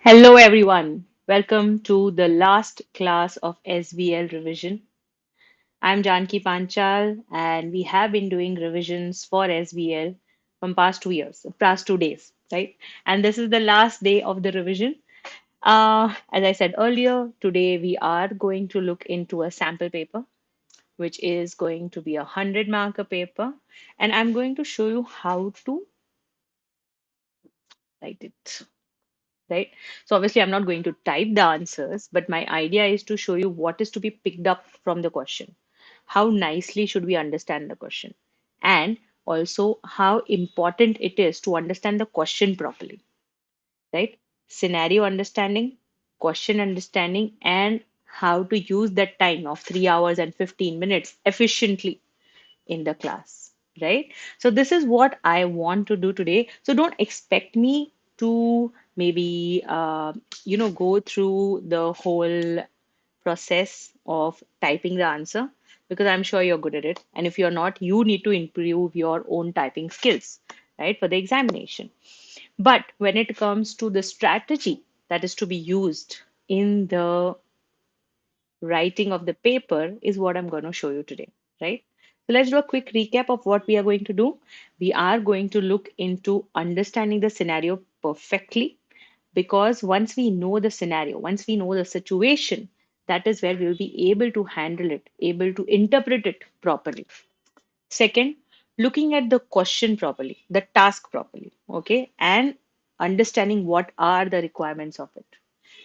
Hello, everyone. Welcome to the last class of SBL revision. I'm Janki Panchal, and we have been doing revisions for SBL from past 2 years, past 2 days, right? And this is the last day of the revision. As I said earlier, today we are going to look into a sample paper, which is going to be a 100 marker paper, and I'm going to show you how to write it. Right? So obviously, I'm not going to type the answers, but my idea is to show you what is to be picked up from the question. How nicely should we understand the question? And also how important it is to understand the question properly, right? Scenario understanding, question understanding, and how to use that time of 3 hours and 15 minutes efficiently in the class, right? So this is what I want to do today. So don't expect me to maybe go through the whole process of typing the answer because I'm sure you're good at it. And if you're not, you need to improve your own typing skills, right, for the examination. But when it comes to the strategy that is to be used in the writing of the paper is what I'm going to show you today, right? So let's do a quick recap of what we are going to do. We are going to look into understanding the scenario perfectly because once we know the scenario, once we know the situation, that is where we will be able to handle it, able to interpret it properly. Second, looking at the question properly, the task properly, okay, and understanding what are the requirements of it,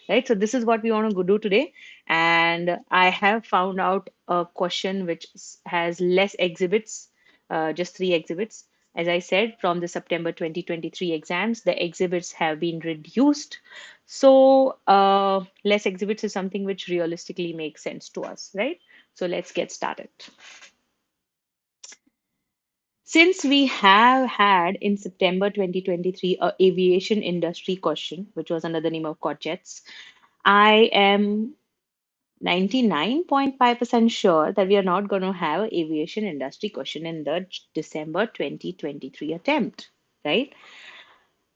right? So this is what we want to go do today. And I have found out a question which has less exhibits, just 3 exhibits. As I said, from the September 2023 exams, the exhibits have been reduced. So less exhibits is something which realistically makes sense to us, right? So let's get started. Since we have had in September 2023 a aviation industry question, which was under the name of Corjets, I am 99.5% sure that we are not going to have an aviation industry question in the December 2023 attempt, right?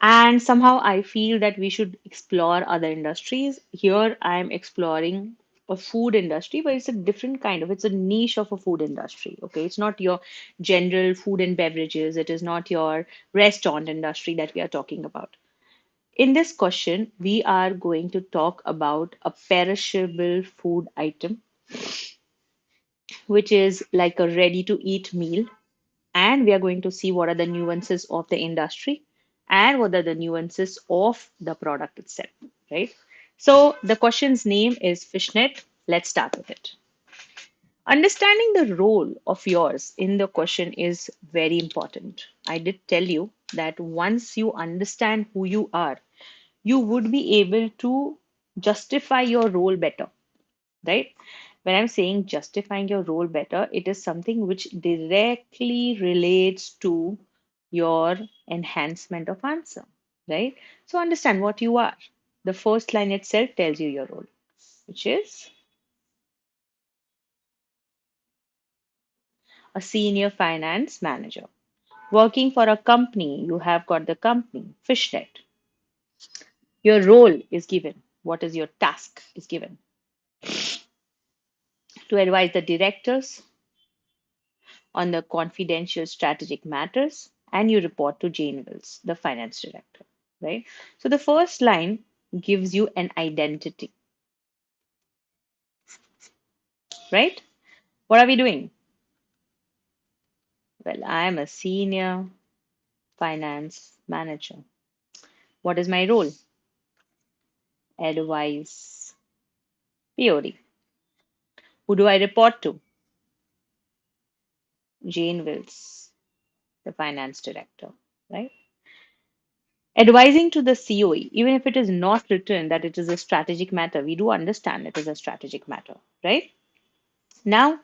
And somehow I feel that we should explore other industries. Here I'm exploring a food industry, but it's a different kind of, it's a niche of a food industry. Okay. It's not your general food and beverages. It is not your restaurant industry that we are talking about. In this question, we are going to talk about a perishable food item, which is like a ready to eat meal. And we are going to see what are the nuances of the industry and what are the nuances of the product itself, right? So the question's name is Fishnet. Let's start with it. Understanding the role of yours in the question is very important. I did tell you that once you understand who you are, you would be able to justify your role better, right? When I'm saying justifying your role better, it is something which directly relates to your enhancement of answer, right? So understand what you are. The first line itself tells you your role, which is a senior finance manager. Working for a company, you have got the company, Fishnet. Your role is given. What is your task is given? To advise the directors on the confidential strategic matters, and you report to Jane Wills, the finance director, right? So the first line gives you an identity, right? What are we doing? Well, I am a senior finance manager. What is my role? Advise POD. Who do I report to? Jane Wills, the finance director, right? Advising to the COE, even if it is not written that it is a strategic matter, we do understand it is a strategic matter, right? Now,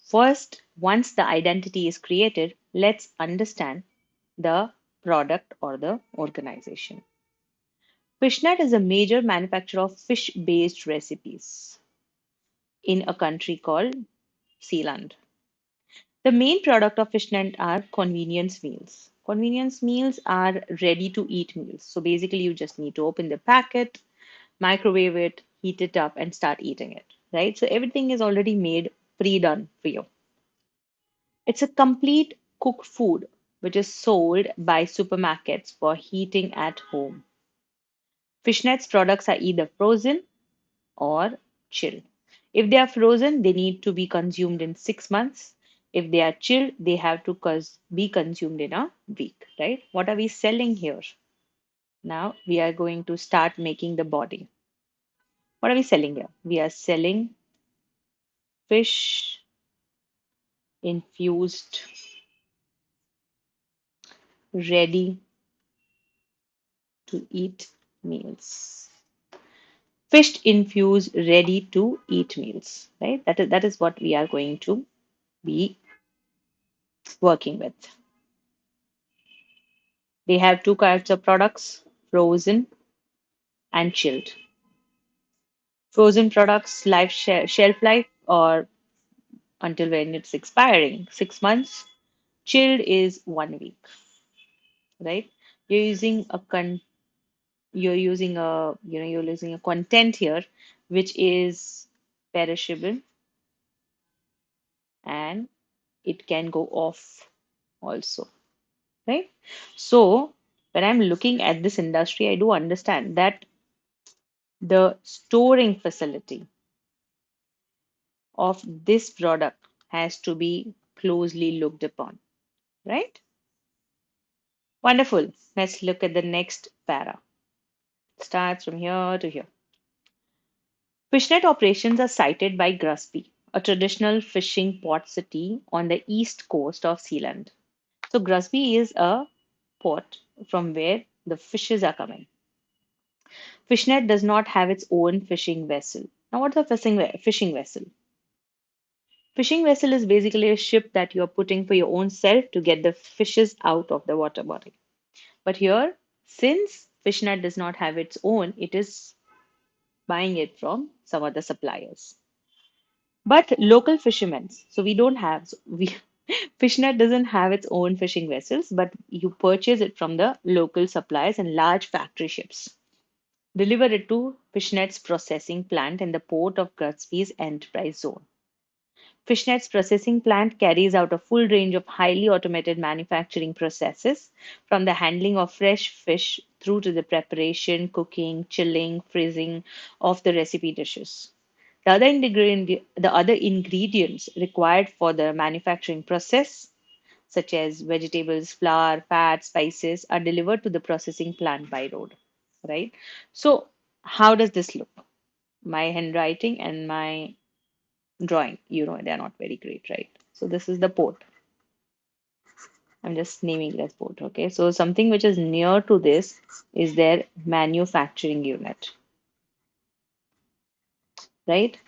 first, once the identity is created, let's understand the product or the organization. Fishnet is a major manufacturer of fish based recipes in a country called Sealand. The main product of Fishnet are convenience meals. Convenience meals are ready to eat meals. So basically, you just need to open the packet, microwave it, heat it up, and start eating it, right? So everything is already made pre-done for you. It's a complete cooked food which is sold by supermarkets for heating at home. Fishnet's products are either frozen or chilled. If they are frozen, they need to be consumed in 6 months. If they are chilled, they have to be consumed in a week, right? What are we selling here? Now we are going to start making the body. What are we selling here? We are selling fish infused, ready to eat meals. Fish infused, ready to eat meals, right? That is what we are going to be working with. They have two kinds of products, frozen and chilled. Frozen products shelf life or until when it's expiring, 6 months. Chilled is 1 week, right? You're using a con you're using a you're using a content here which is perishable and it can go off also, right? So when I'm looking at this industry, I do understand that the storing facility of this product has to be closely looked upon, right? Wonderful. Let's look at the next para. Starts from here to here. Fishnet operations are cited by Grusby, a traditional fishing port city on the east coast of Sealand. So Grusby is a port from where the fishes are coming. Fishnet does not have its own fishing vessel. Now, what's a fishing vessel? Fishing vessel is basically a ship that you're putting for your own self to get the fishes out of the water body. But here, since Fishnet does not have its own, it is buying it from some other suppliers. But local fishermen, so we don't have, so we Fishnet doesn't have its own fishing vessels, but you purchase it from the local suppliers and large factory ships. Deliver it to Fishnet's processing plant in the port of Gatsby's Enterprise Zone. Fishnet's processing plant carries out a full range of highly automated manufacturing processes, from the handling of fresh fish through to the preparation, cooking, chilling, freezing of the recipe dishes. The other ingredients required for the manufacturing process, such as vegetables, flour, fat, spices, are delivered to the processing plant by road. Right? So, how does this look? My handwriting and my drawing, they're not very great, right? So, this is the port. I'm just naming it as port. Okay. So, something which is near to this is their manufacturing unit, right?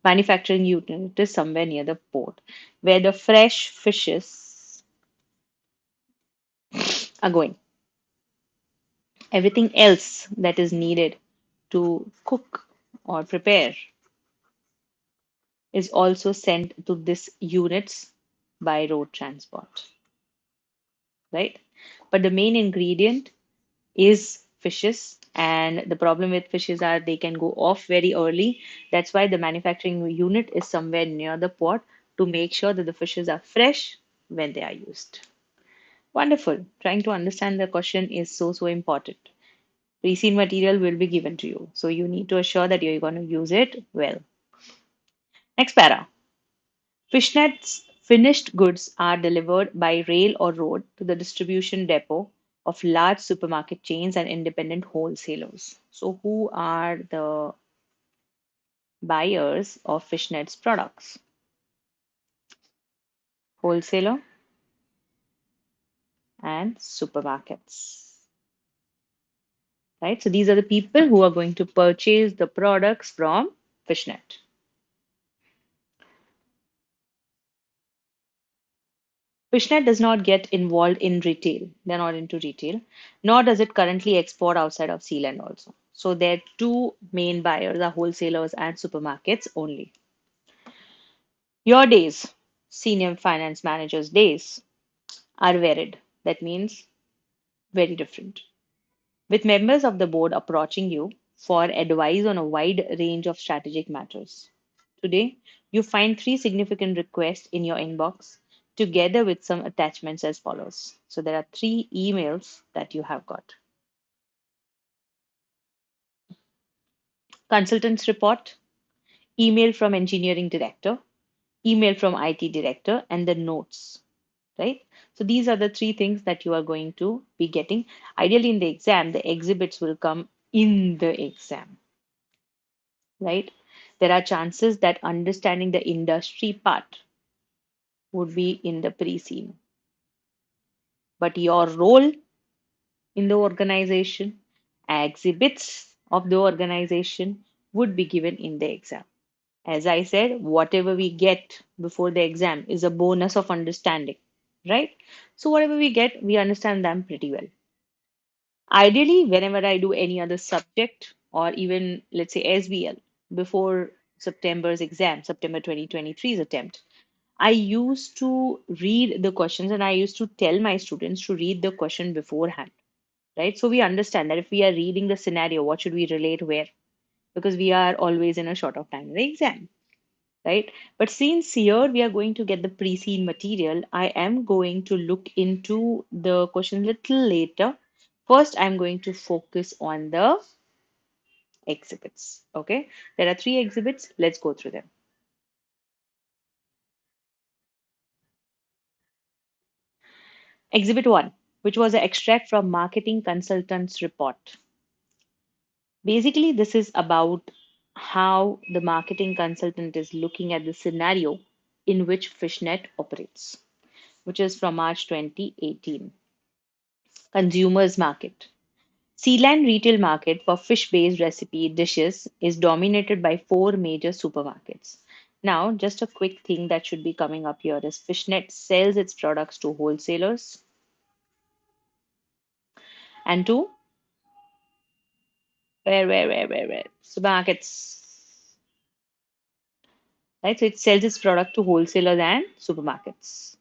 Manufacturing unit is somewhere near the port where the fresh fishes are going. Everything else that is needed to cook or prepare is also sent to this units by road transport, right? But the main ingredient is fishes, and the problem with fishes are they can go off very early. That's why the manufacturing unit is somewhere near the port to make sure that the fishes are fresh when they are used. Wonderful. Trying to understand the question is so important. Pre-seed material will be given to you, so you need to assure that you're going to use it well. Next para. Fishnet's finished goods are delivered by rail or road to the distribution depot of large supermarket chains and independent wholesalers. So, who are the buyers of Fishnet's products? Wholesaler and supermarkets. Right? So, these are the people who are going to purchase the products from Fishnet. Fishnet does not get involved in retail. They're not into retail, nor does it currently export outside of Sealand also. So their two main buyers are wholesalers and supermarkets only. Your days, senior finance managers' days, are varied. That means very different. With members of the board approaching you for advice on a wide range of strategic matters. Today, you find three significant requests in your inbox together with some attachments as follows. So there are three emails that you have got. Consultants report, email from engineering director, email from IT director, and the notes, right? So these are the three things that you are going to be getting. Ideally, in the exam, the exhibits will come in the exam, right? There are chances that understanding the industry part would be in the pre-scene, but your role in the organization, exhibits of the organization would be given in the exam. As I said, whatever we get before the exam is a bonus of understanding, right? So, whatever we get, we understand them pretty well. Ideally, whenever I do any other subject or even, let's say, SBL before September's exam, September 2023's attempt, I used to read the questions and I used to tell my students to read the question beforehand, right? So we understand that if we are reading the scenario, what should we relate where? Because we are always in a short of time in the exam, right? But since here we are going to get the pre-seen material, I am going to look into the question little later. First, I'm going to focus on the exhibits. Okay, there are three exhibits. Let's go through them. Exhibit one, which was an extract from marketing consultant's report. Basically, this is about how the marketing consultant is looking at the scenario in which Fishnet operates, which is from March 2018. Consumers market. Sealand retail market for fish-based recipe dishes is dominated by four major supermarkets. Now, just a quick thing that should be coming up here is Fishnet sells its products to wholesalers and to where supermarkets, right? So it sells its product to wholesalers and supermarkets.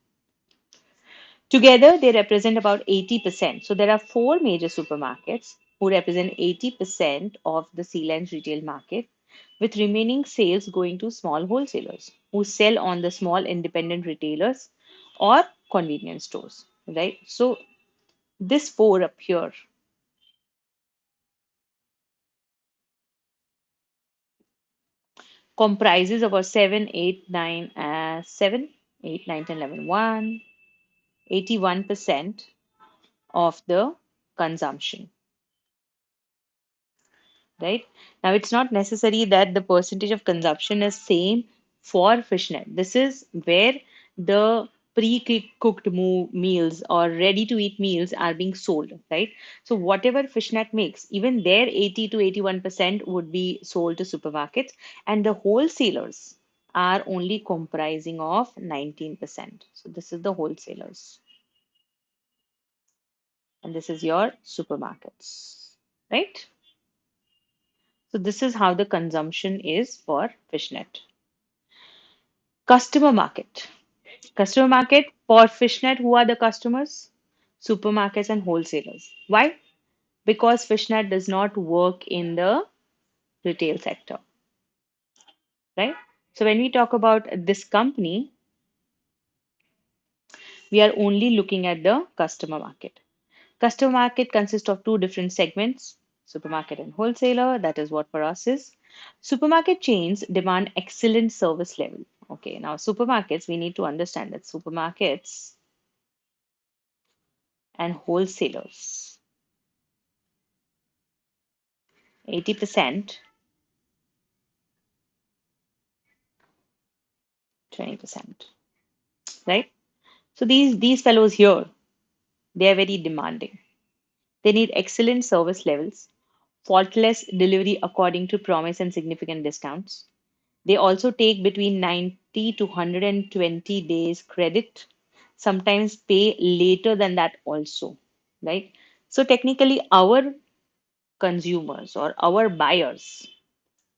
Together, they represent about 80%. So there are four major supermarkets who represent 80% of the Sealand's retail market, with remaining sales going to small wholesalers who sell on the small independent retailers or convenience stores, right? So this four up here comprises about 7, 8, 9, 7, 8, 9, 10, 11, 81% of the consumption, right? Now, it's not necessary that the percentage of consumption is same for fishnet. This is where the pre-cooked meals or ready-to-eat meals are being sold, right? So whatever fishnet makes, even their 80 to 81% would be sold to supermarkets, and the wholesalers are only comprising of 19%. So this is the wholesalers, and this is your supermarkets, right? So this is how the consumption is for fishnet. Customer market. Customer market for fishnet, who are the customers? Supermarkets and wholesalers. Why? Because fishnet does not work in the retail sector, right? So when we talk about this company, we are only looking at the customer market. Customer market consists of two different segments, supermarket and wholesaler. That is what for us is. Supermarket chains demand excellent service level. Okay, now supermarkets, we need to understand that supermarkets and wholesalers, 80%, 20%, right? So these fellows here, they are very demanding. They need excellent service levels, faultless delivery according to promise and significant discounts. They also take between 90 to 120 days credit, sometimes pay later than that also, right? So technically, our consumers or our buyers,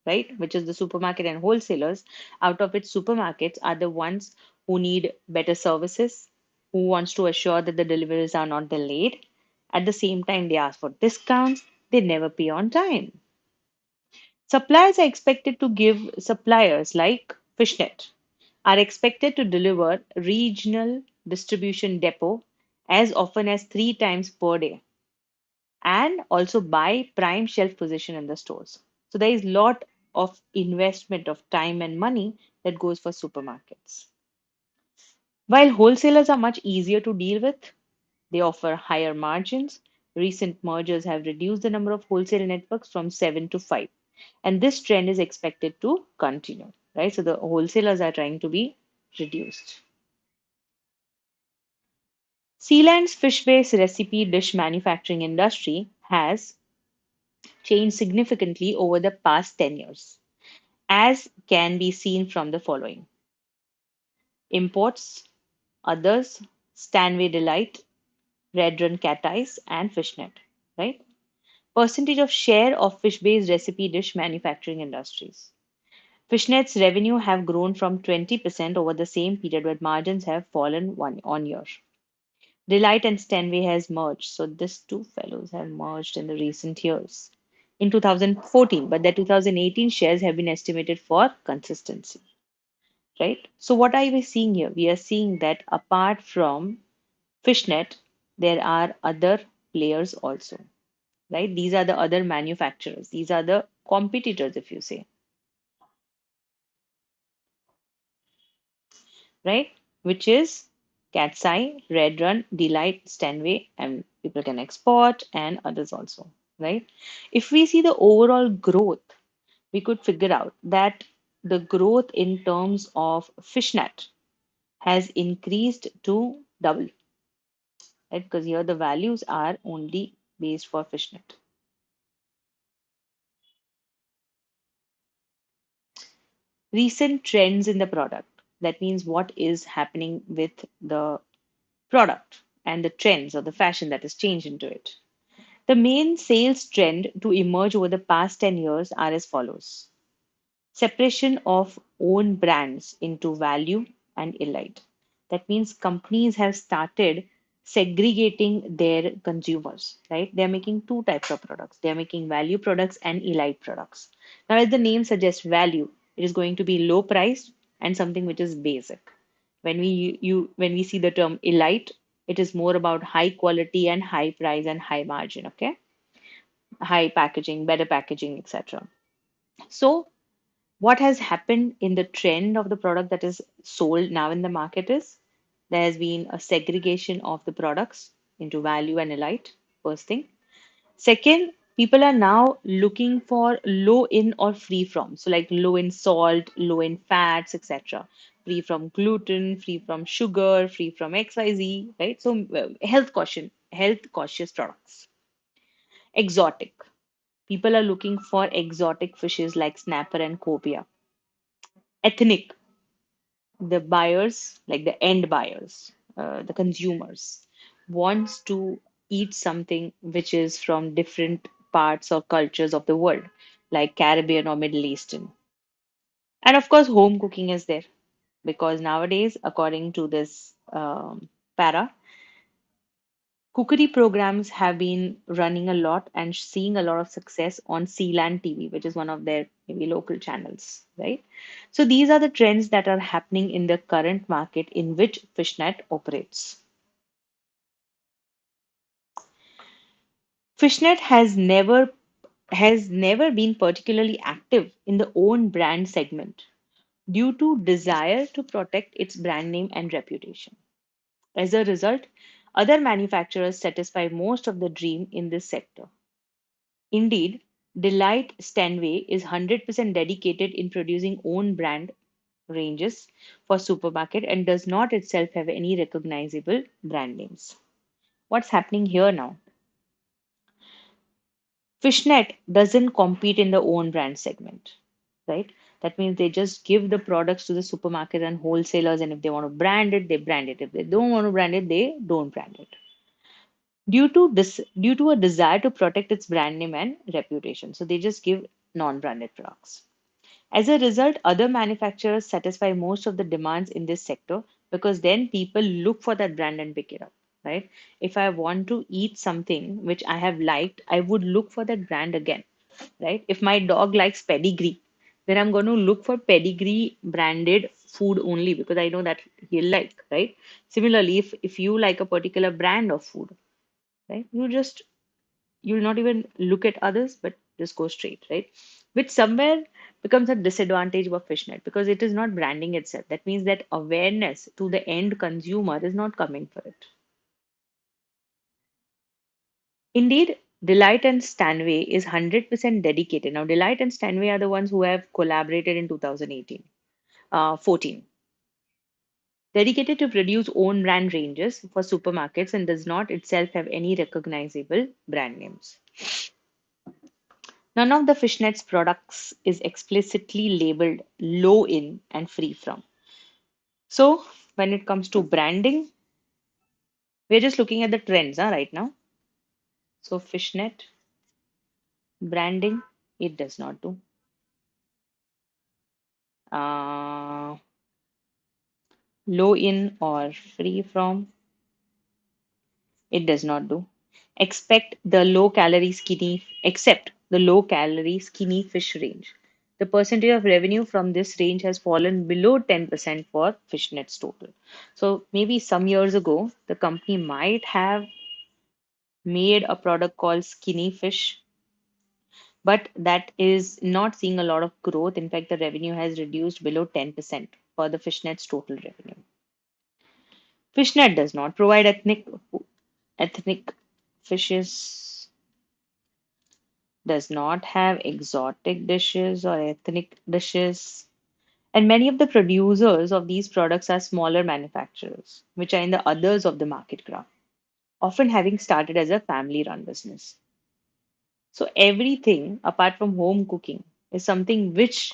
right, which is the supermarket and wholesalers, out of which supermarkets are the ones who need better services, who wants to assure that the deliveries are not delayed. At the same time, they ask for discounts, they never pay on time. Suppliers are expected to give suppliers like Fishnet are expected to deliver regional distribution depot as often as 3 times per day and also buy prime shelf position in the stores. So there is lot of investment of time and money that goes for supermarkets. While wholesalers are much easier to deal with, they offer higher margins. Recent mergers have reduced the number of wholesale networks from 7 to 5, and this trend is expected to continue, right? So the wholesalers are trying to be reduced. Sealand's fish-based recipe dish manufacturing industry has changed significantly over the past 10 years, as can be seen from the following: imports, others, Stanway Delight, Red Run Cat Eyes, and Fishnet, right? Percentage of share of fish-based recipe dish manufacturing industries. Fishnet's revenue have grown from 20% over the same period, but margins have fallen one on year. Delight and Stanway has merged, so these two fellows have merged in the recent years in 2014, but their 2018 shares have been estimated for consistency, right? So what are we seeing here? We are seeing that apart from Fishnet, there are other players also, right? These are the other manufacturers. These are the competitors, if you say, right? Which is Cat's Eye, Red Run, Delight, Stanway, and people can export and others also, right? If we see the overall growth, we could figure out that the growth in terms of fishnet has increased to double, right? Because here the values are only based for fishnet. Recent trends in the product. That means what is happening with the product and the trends or the fashion that is changed into it. The main sales trend to emerge over the past 10 years are as follows: separation of own brands into value and elite. That means companies have started segregating their consumers, right? They're making two types of products. They're making value products and elite products. Now, as the name suggests, value, it is going to be low priced and something which is basic. When we see the term elite, it is more about high quality and high price and high margin, okay? High packaging, better packaging, etc. So what has happened in the trend of the product that is sold now in the market is there has been a segregation of the products into value and elite, first thing. Second, people are now looking for low in or free from. So, like low in salt, low in fats, etc. Free from gluten, free from sugar, free from XYZ, right? So, health cautious products. Exotic. People are looking for exotic fishes like snapper and cobia. Ethnic. The buyers, like the end buyers, the consumers, wants to eat something which is from different parts or cultures of the world, like Caribbean or Middle Eastern. And of course, home cooking is there because nowadays, according to this para, cookery programs have been running a lot and seeing a lot of success on Sealand TV, which is one of their maybe local channels, right? So these are the trends that are happening in the current market in which Fishnet operates. Fishnet has never been particularly active in the own brand segment due to desire to protect its brand name and reputation. As a result, other manufacturers satisfy most of the dream in this sector. Indeed, Delight Stanway is 100% dedicated in producing own brand ranges for supermarket and does not itself have any recognizable brand names. What's happening here now? Fishnet doesn't compete in the own brand segment, right? That means they just give the products to the supermarket and wholesalers, and if they want to brand it, they brand it. If they don't want to brand it, they don't brand it. Due to a desire to protect its brand name and reputation, so they just give non-branded products. As a result, other manufacturers satisfy most of the demands in this sector because then people look for that brand and pick it up, right? If I want to eat something which I have liked, I would look for that brand again. right? If my dog likes pedigree, then I'm going to look for pedigree branded food only because I know that he'll like, right? Similarly, if you like a particular brand of food, right, you'll not even look at others, but just go straight, right? Which somewhere becomes a disadvantage of fishnet because it is not branding itself. That means that awareness to the end consumer is not coming for it. Indeed, Delight and Stanway is 100% dedicated. Now, Delight and Stanway are the ones who have collaborated in 2018, 14. Dedicated to produce own brand ranges for supermarkets and does not itself have any recognizable brand names. None of the fishnets products is explicitly labeled low in and free from. So, when it comes to branding, we're just looking at the trends right now. So, fishnet branding, it does not do. Uh, Low in or free from, it does not do. Except the low calorie skinny fish range. The percentage of revenue from this range has fallen below 10% for fishnets total. So maybe some years ago, the company might have made a product called skinny fish, but that is not seeing a lot of growth. In fact, the revenue has reduced below 10% for the fishnets total revenue. Fishnet does not provide ethnic fishes, does not have exotic dishes or ethnic dishes. And many of the producers of these products are smaller manufacturers, which are in the others of the market graph, often having started as a family run business. So, everything apart from home cooking is something which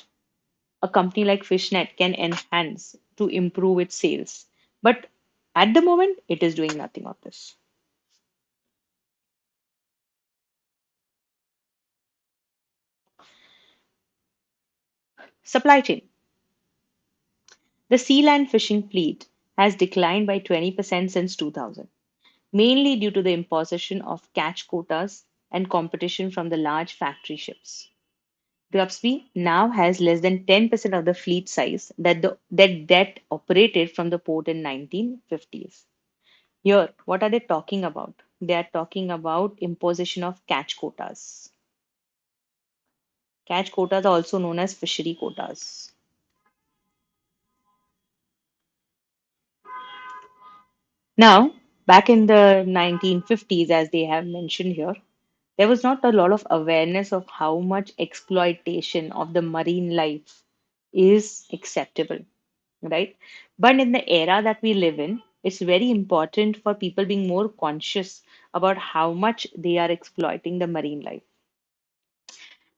a company like Fishnet can enhance to improve its sales. But at the moment, it is doing nothing of this. Supply chain. The sea land fishing fleet has declined by 20% since 2000, mainly due to the imposition of catch quotas and competition from the large factory ships. Grubsby now has less than 10% of the fleet size that operated from the port in 1950s. Here, what are they talking about? They are talking about imposition of catch quotas. Catch quotas are also known as fishery quotas. Now, back in the 1950s, as they have mentioned here, there was not a lot of awareness of how much exploitation of the marine life is acceptable, right? But in the era that we live in, it's very important for people being more conscious about how much they are exploiting the marine life.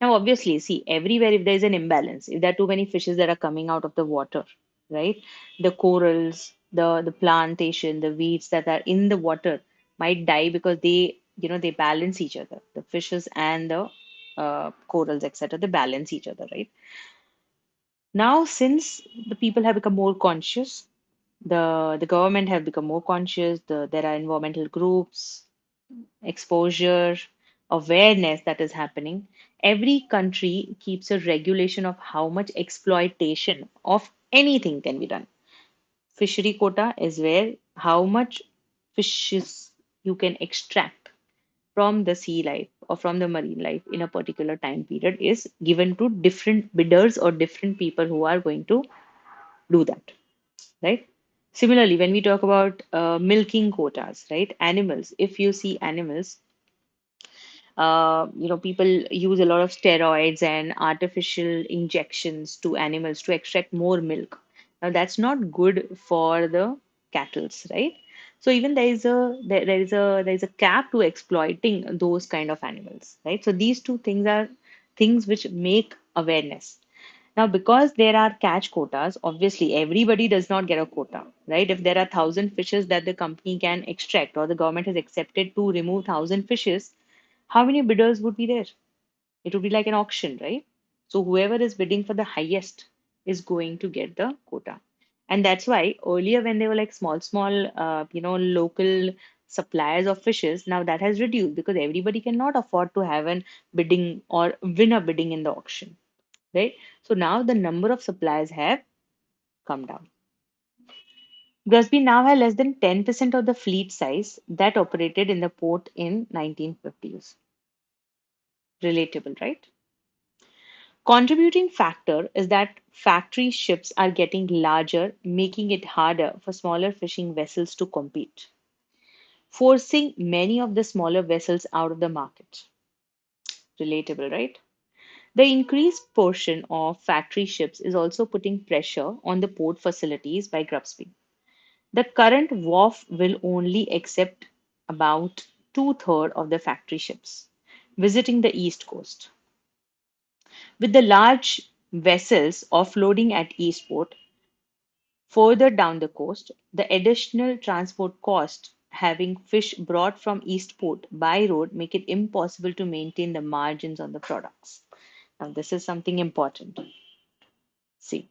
Now, obviously, see, everywhere if there's an imbalance, if there are too many fishes that are coming out of the water, right? The corals, the plantation, the weeds that are in the water might die because they balance each other. The fishes and the corals, etc., they balance each other, right? Now, since the people have become more conscious, the government have become more conscious, there are environmental groups, exposure, awareness that is happening. Every country keeps a regulation of how much exploitation of anything can be done. Fishery quota is where how much fishes you can extract from the sea life or from the marine life in a particular time period is given to different bidders or different people who are going to do that, right? Similarly, when we talk about milking quotas, right? Animals, if you see animals, people use a lot of steroids and artificial injections to animals to extract more milk. Now, that's not good for the cattles, right? So even there is a cap to exploiting those kind of animals, right? So these two things are things which make awareness. Now, because there are catch quotas, obviously everybody does not get a quota, right? If there are 1,000 fishes that the company can extract or the government has accepted to remove 1,000 fishes, how many bidders would be there? It would be like an auction, right? So whoever is bidding for the highest is going to get the quota. And that's why earlier when they were like small, local suppliers of fishes, now that has reduced because everybody cannot afford to have an bidding or win a bidding in the auction, right? So now the number of suppliers have come down. Grosby now has less than 10% of the fleet size that operated in the port in 1950s. Relatable, right? Contributing factor is that factory ships are getting larger, making it harder for smaller fishing vessels to compete, forcing many of the smaller vessels out of the market. Relatable, right? The increased portion of factory ships is also putting pressure on the port facilities by Grubsby. The current wharf will only accept about two-thirds of the factory ships visiting the East Coast. With the large vessels offloading at Eastport, further down the coast, the additional transport cost having fish brought from Eastport by road make it impossible to maintain the margins on the products. Now, this is something important. See,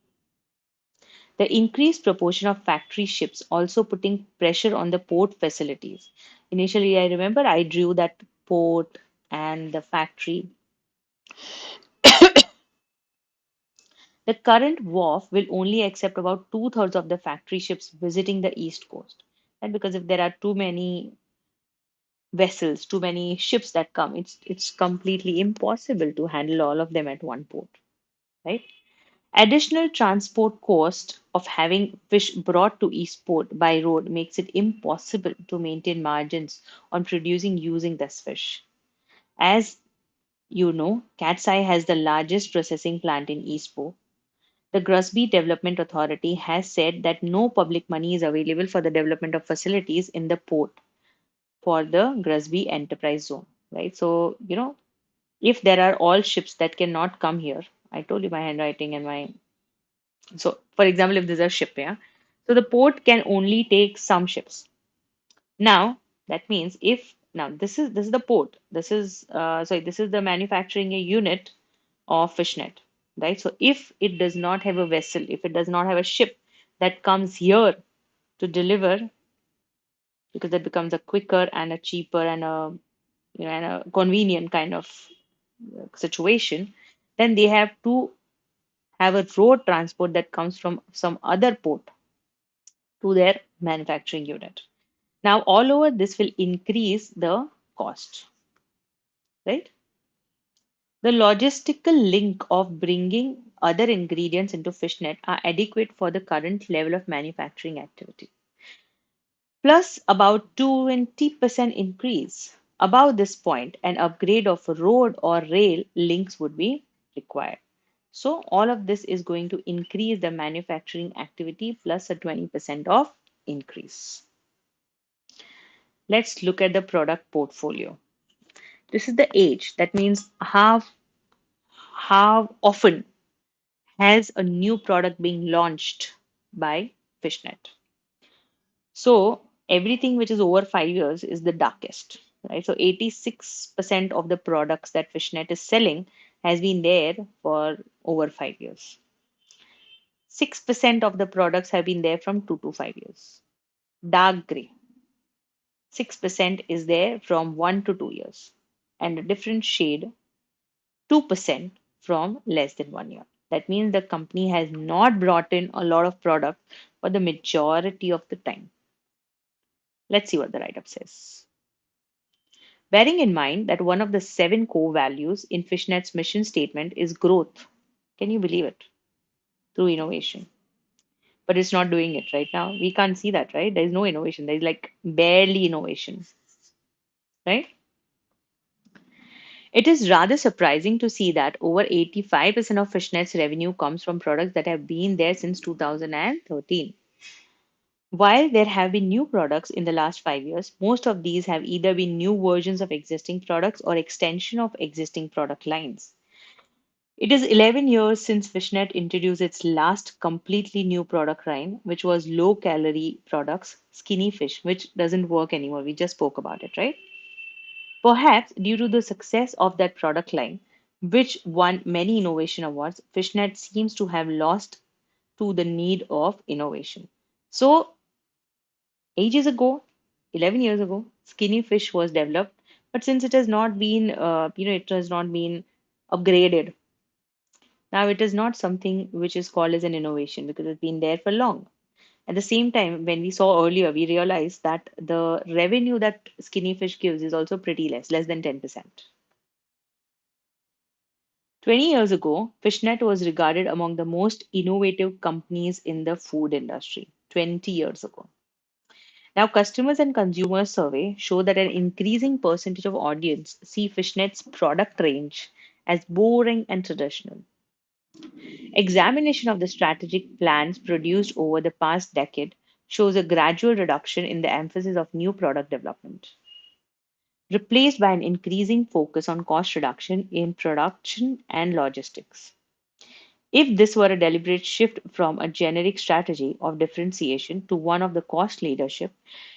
the increased proportion of factory ships also putting pressure on the port facilities. Initially, I remember I drew that port and the factory. The current wharf will only accept about two-thirds of the factory ships visiting the East Coast. And because if there are too many vessels, too many ships that come, it's completely impossible to handle all of them at one port, right? Additional transport cost of having fish brought to Eastport by road makes it impossible to maintain margins on producing using this fish. As you know, Cat's Eye has the largest processing plant in Eastport. The Grosby Development Authority has said that no public money is available for the development of facilities in the port for the Grosby Enterprise Zone, right? So, if there are all ships that cannot come here, I told you my handwriting and my so, for example, if there's a ship, yeah, so the port can only take some ships. Now, that means if now this is the port. This is the manufacturing a unit of fishnet, right? So if it does not have a vessel, if it does not have a ship that comes here to deliver, because it becomes a quicker and a cheaper and a and a convenient kind of situation, then they have to have a road transport that comes from some other port to their manufacturing unit. Now, all over this will increase the cost, right? The logistical link of bringing other ingredients into fishnet are adequate for the current level of manufacturing activity. Plus, about 20% increase. Above this point, an upgrade of road or rail links would be required. So, all of this is going to increase the manufacturing activity plus a 20% of increase. Let's look at the product portfolio. This is the age. That means how often has a new product being launched by Fishnet. So everything which is over 5 years is the darkest, right? So 86% of the products that Fishnet is selling has been there for over 5 years. 6% of the products have been there from 2 to 5 years. Dark gray, 6% is there from 1 to 2 years. And a different shade, 2% from less than 1 year. That means the company has not brought in a lot of product for the majority of the time. Let's see what the write up says. Bearing in mind that one of the 7 core values in Fishnet's mission statement is growth. Can you believe it? Through innovation. But it's not doing it right now. We can't see that, right? There's no innovation. There's like barely innovation, right? It is rather surprising to see that over 85% of Fishnet's revenue comes from products that have been there since 2013. While there have been new products in the last 5 years, most of these have either been new versions of existing products or extension of existing product lines. It is 11 years since Fishnet introduced its last completely new product line, which was low calorie products, skinny fish, which doesn't work anymore. We just spoke about it, right? Perhaps due to the success of that product line, which won many innovation awards, Fishnet seems to have lost to the need of innovation. So, ages ago, 11 years ago, skinny fish was developed, but since it has not been, it has not been upgraded. Now it is not something which is called as an innovation because it's been there for long. At the same time, when we saw earlier, we realized that the revenue that skinny fish gives is also pretty less than 10%. 20 years ago, Fishnet was regarded among the most innovative companies in the food industry. 20 years ago. Now, customers and consumers survey show that an increasing percentage of audience see Fishnet's product range as boring and traditional. Examination of the strategic plans produced over the past decade shows a gradual reduction in the emphasis of new product development, replaced by an increasing focus on cost reduction in production and logistics. If this were a deliberate shift from a generic strategy of differentiation to one of the cost leadership,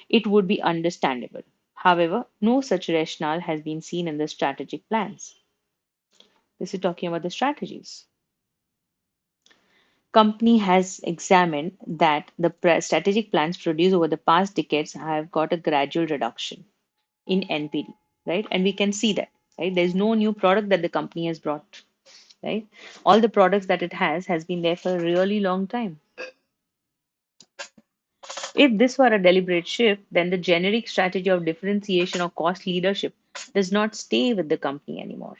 it would be understandable. However, no such rationale has been seen in the strategic plans. This is talking about the strategies. Company has examined that the strategic plans produced over the past decades have got a gradual reduction in NPD, right? And we can see that, right? There's no new product that the company has brought, right? All the products that it has been there for a really long time. If this were a deliberate shift, then the generic strategy of differentiation or cost leadership does not stay with the company anymore.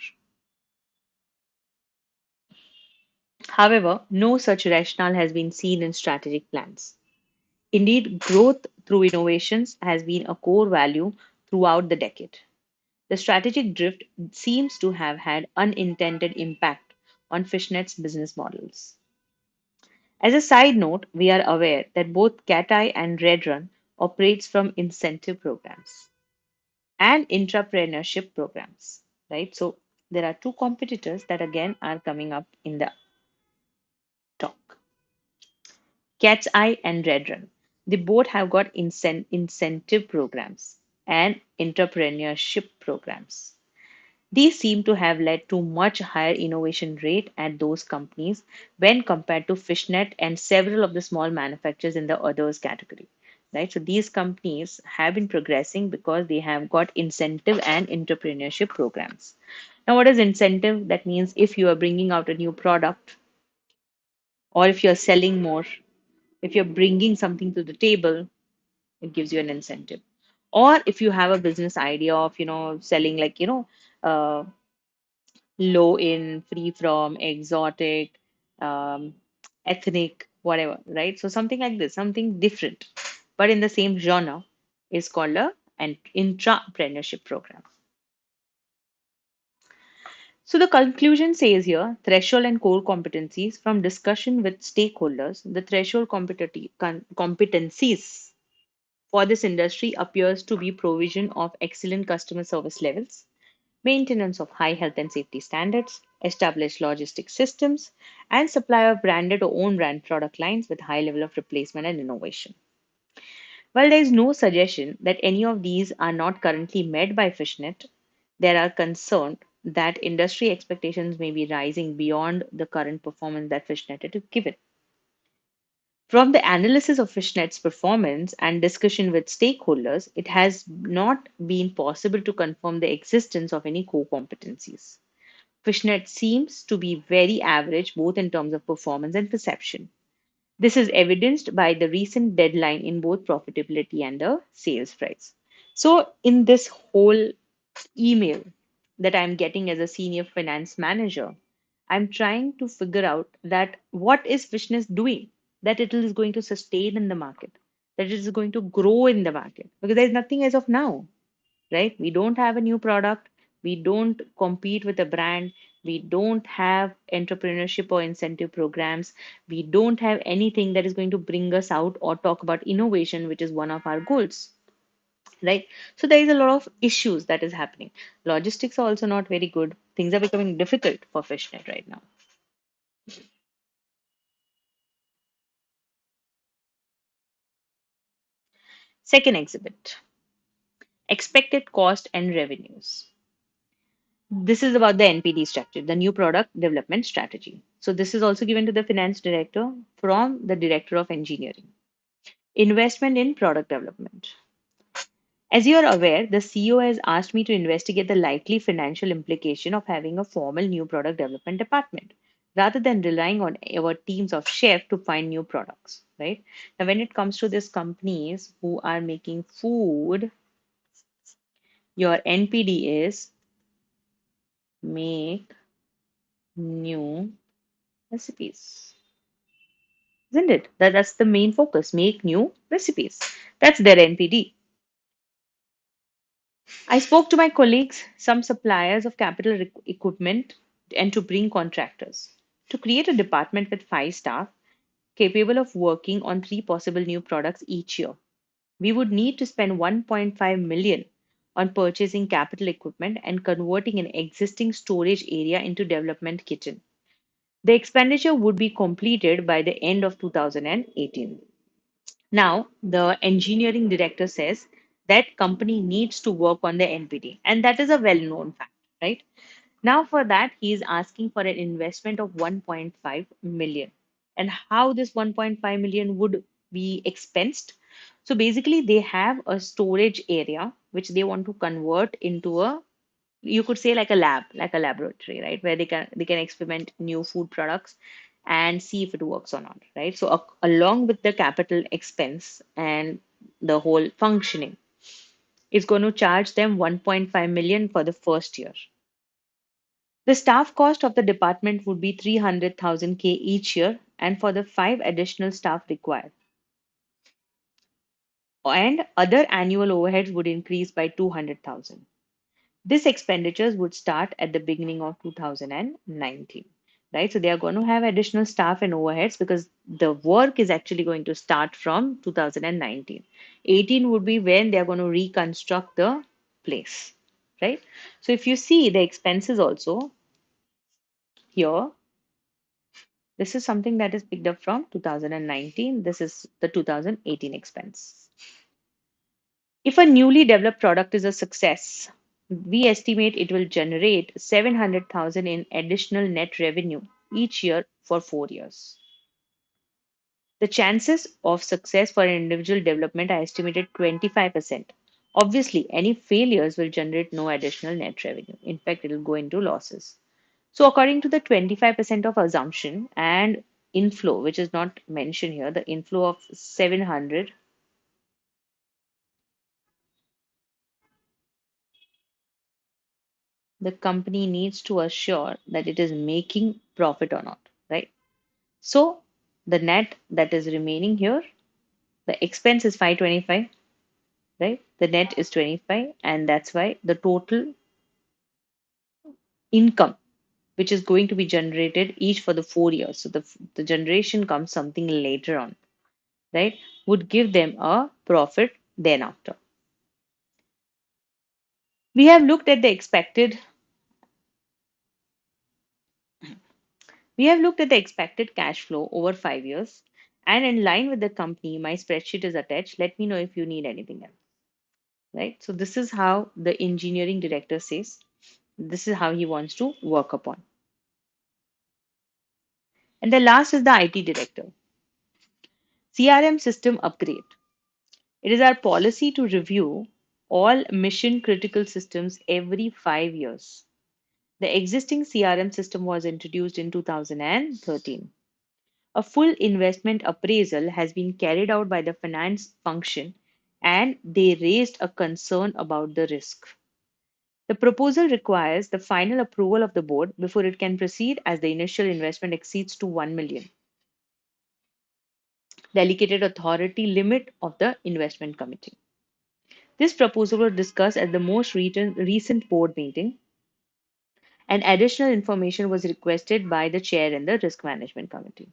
However, no such rationale has been seen in strategic plans. Indeed, growth through innovations has been a core value throughout the decade. The strategic drift seems to have had unintended impact on Fishnet's business models. As a side note, we are aware that both Cat Eye and Red Run operates from incentive programs and intrapreneurship programs, right? So there are two competitors that again are coming up in the talk. Cat's Eye and Red Run. They both have got incentive programs and entrepreneurship programs. These seem to have led to much higher innovation rate at those companies when compared to Fishnet and several of the small manufacturers in the others category. Right? So these companies have been progressing because they have got incentive and entrepreneurship programs. Now, what is incentive? That means if you are bringing out a new product or if you're selling more, if you're bringing something to the table, it gives you an incentive. Or if you have a business idea of, selling like, uh, low in, free from, exotic, um, ethnic, whatever, right? So something like this, something different, but in the same genre is called an intrapreneurship program. So the conclusion says here threshold and core competencies from discussion with stakeholders, the threshold competencies for this industry appears to be provision of excellent customer service levels, maintenance of high health and safety standards, established logistics systems, and supply of branded or own brand product lines with high level of replacement and innovation. While there is no suggestion that any of these are not currently met by Fishnet, there are concerns that industry expectations may be rising beyond the current performance that Fishnet has given. From the analysis of Fishnet's performance and discussion with stakeholders, it has not been possible to confirm the existence of any core competencies. Fishnet seems to be very average both in terms of performance and perception. This is evidenced by the recent deadline in both profitability and the sales price. So, in this whole email that I'm getting as a senior finance manager, I'm trying to figure out that what is Fishnet doing that it is going to sustain in the market, that it is going to grow in the market, because there's nothing as of now, right? We don't have a new product. We don't compete with a brand. We don't have entrepreneurship or incentive programs. We don't have anything that is going to bring us out or talk about innovation, which is one of our goals, right? So there is a lot of issues that is happening. Logistics are also not very good. Things are becoming difficult for Fishnet right now. Second exhibit, expected cost and revenues. This is about the NPD structure, the new product development strategy. So this is also given to the finance director from the director of engineering. Investment in product development. As you are aware, the CEO has asked me to investigate the likely financial implication of having a formal new product development department rather than relying on our teams of chefs to find new products, right? Now, when it comes to these companies who are making food, your NPD is make new recipes, isn't it? That's the main focus, make new recipes. That's their NPD. I spoke to my colleagues, some suppliers of capital equipment, and to bring contractors. To create a department with 5 staff capable of working on 3 possible new products each year, we would need to spend 1.5 million on purchasing capital equipment and converting an existing storage area into development kitchen. The expenditure would be completed by the end of 2018. Now, the engineering director says that company needs to work on the NPD, and that is a well-known fact, right? Now, for that, he is asking for an investment of 1.5 million. And how this 1.5 million would be expensed? So basically, they have a storage area which they want to convert into a, you could say, like a lab, like a laboratory, right, where they can experiment new food products and see if it works or not, right? So along with the capital expense and the whole functioning, it's going to charge them 1.5 million for the first year. The staff cost of the department would be 300,000 K each year, and for the 5 additional staff required, and other annual overheads would increase by 200,000. This expenditures would start at the beginning of 2019, right? So they are going to have additional staff and overheads because the work is actually going to start from 2019. 18 would be when they are going to reconstruct the place, right? So if you see the expenses also here, this is something that is picked up from 2019. This is the 2018 expense. If a newly developed product is a success, we estimate it will generate 700,000 in additional net revenue each year for 4 years. The chances of success for an individual development are estimated 25%. Obviously, any failures will generate no additional net revenue. In fact, it will go into losses. So, according to the 25% of assumption and inflow, which is not mentioned here, the inflow of 700, the company needs to assure that it is making profit or not, right? So, the net that is remaining here, the expense is 525, right? The net is 25, and that's why the total income, which is going to be generated each for the 4 years, so the generation comes something later on, right? Would give them a profit then after. We have looked at the expected we have looked at the expected cash flow over 5 years, and in line with the company, my spreadsheet is attached. Let me know if you need anything else. Right? So this is how the engineering director says. This is how he wants to work upon. And the last is the IT director. CRM system upgrade. It is our policy to review all mission critical systems every 5 years. The existing CRM system was introduced in 2013. A full investment appraisal has been carried out by the finance function, and they raised a concern about the risk. The proposal requires the final approval of the board before it can proceed as the initial investment exceeds to 1 million. The allocated authority limit of the investment committee. This proposal was discussed at the most recent board meeting, and additional information was requested by the chair and the risk management committee.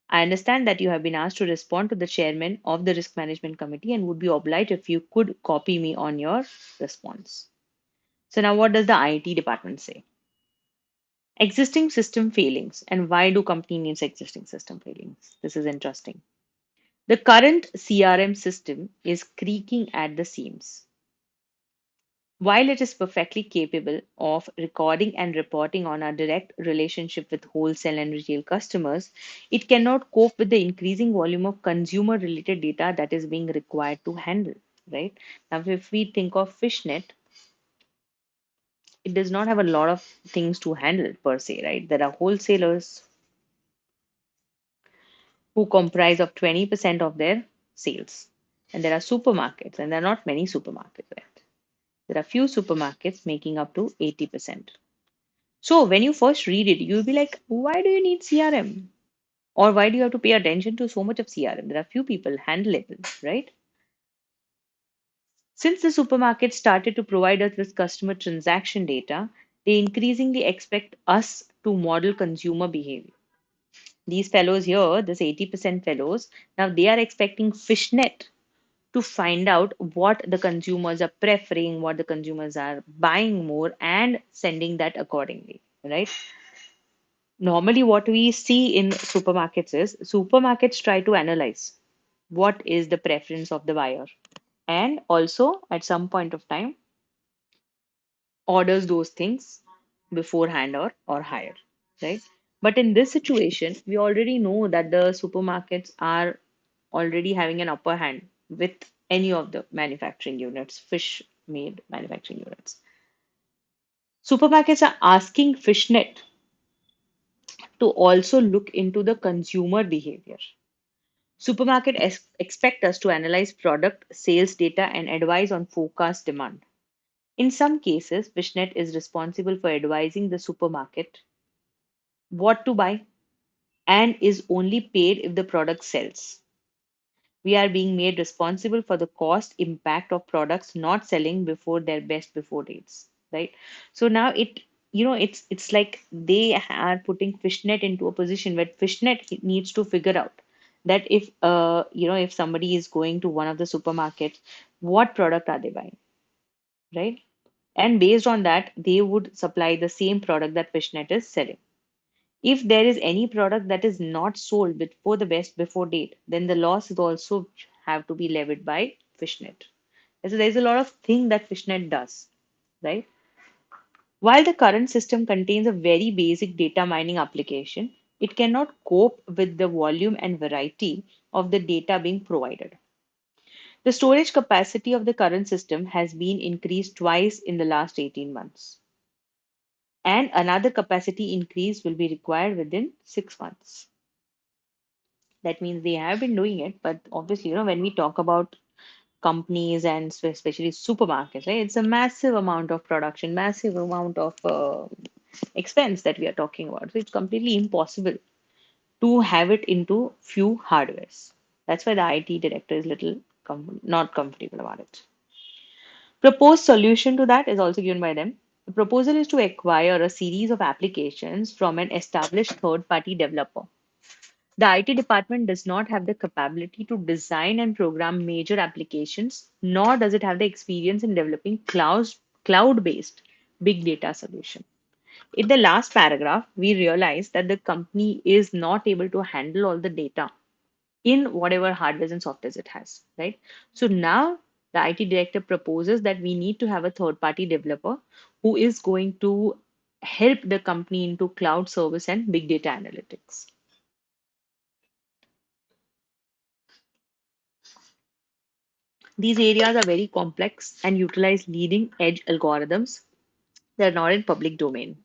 I understand that you have been asked to respond to the chairman of the risk management committee and would be obliged if you could copy me on your response. So now what does the IT department say? Existing system failings, and why do company needs existing system failings? This is interesting. The current CRM system is creaking at the seams. While it is perfectly capable of recording and reporting on our direct relationship with wholesale and retail customers, it cannot cope with the increasing volume of consumer related data that is being required to handle. right? Now, if we think of fishnet, it does not have a lot of things to handle per se, right? There are wholesalers who comprise of 20% of their sales. And there are supermarkets, and there are not many supermarkets left. There are few supermarkets making up to 80%. So when you first read it, you'll be like, why do you need CRM? Or why do you have to pay attention to so much of CRM? There are few people handle it, right? Since the supermarket started to provide us with customer transaction data, they increasingly expect us to model consumer behavior. These fellows here, this 80% fellows, now they are expecting Fishnet to find out what the consumers are preferring, what the consumers are buying more, and sending that accordingly, right? Normally, what we see in supermarkets is supermarkets try to analyze what is the preference of the buyer, and also at some point of time orders those things beforehand or higher, right? But in this situation, we already know that the supermarkets are already having an upper hand with any of the manufacturing units, fish made manufacturing units. Supermarkets are asking Fishnet to also look into the consumer behavior. Expect us to analyze product sales data and advise on forecast demand. In some cases, Fishnet is responsible for advising the supermarket what to buy and is only paid if the product sells. We are being made responsible for the cost impact of products not selling before their best before dates, right? So now it's like they are putting Fishnet into a position where Fishnet needs to figure out that if somebody is going to one of the supermarkets, what product are they buying, right? And based on that, they would supply the same product that Fishnet is selling. If there is any product that is not sold before the best before date, then the loss is also have to be levied by Fishnet. So there's a lot of thing that Fishnet does, right? While the current system contains a very basic data mining application, it cannot cope with the volume and variety of the data being provided. The storage capacity of the current system has been increased twice in the last 18 months, and another capacity increase will be required within 6 months. That means they have been doing it, but obviously, when we talk about companies and especially supermarkets, right, it's a massive amount of production, massive amount of expense that we are talking about. So it's completely impossible to have it into few hardwares. That's why the IT director is little not comfortable about it. Proposed solution to that is also given by them. The proposal is to acquire a series of applications from an established third-party developer. The IT department does not have the capability to design and program major applications, nor does it have the experience in developing cloud-based big data solution. In the last paragraph, we realize that the company is not able to handle all the data in whatever hardware and softwares it has, right? So now the IT director proposes that we need to have a third party developer who is going to help the company into cloud service and big data analytics. These areas are very complex and utilize leading edge algorithms that are not in public domain.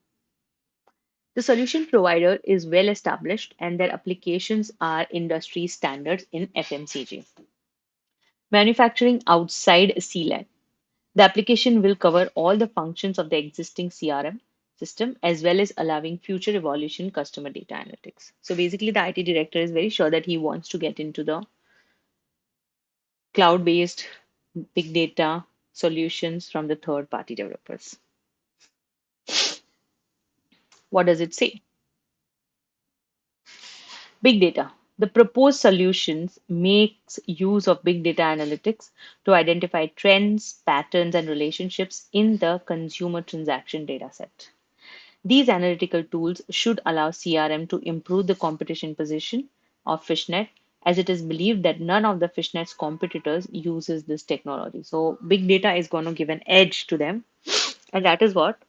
The solution provider is well established and their applications are industry standards in FMCG. Manufacturing outside CLAN. The application will cover all the functions of the existing CRM system as well as allowing future evolution customer data analytics. So basically, the IT director is very sure that he wants to get into the cloud based big data solutions from the third party developers. What does it say? Big data. The proposed solutions makes use of big data analytics to identify trends, patterns, and relationships in the consumer transaction data set. These analytical tools should allow CRM to improve the competition position of Fishnet, as it is believed that none of the Fishnet's competitors uses this technology. So big data is going to give an edge to them, and that is what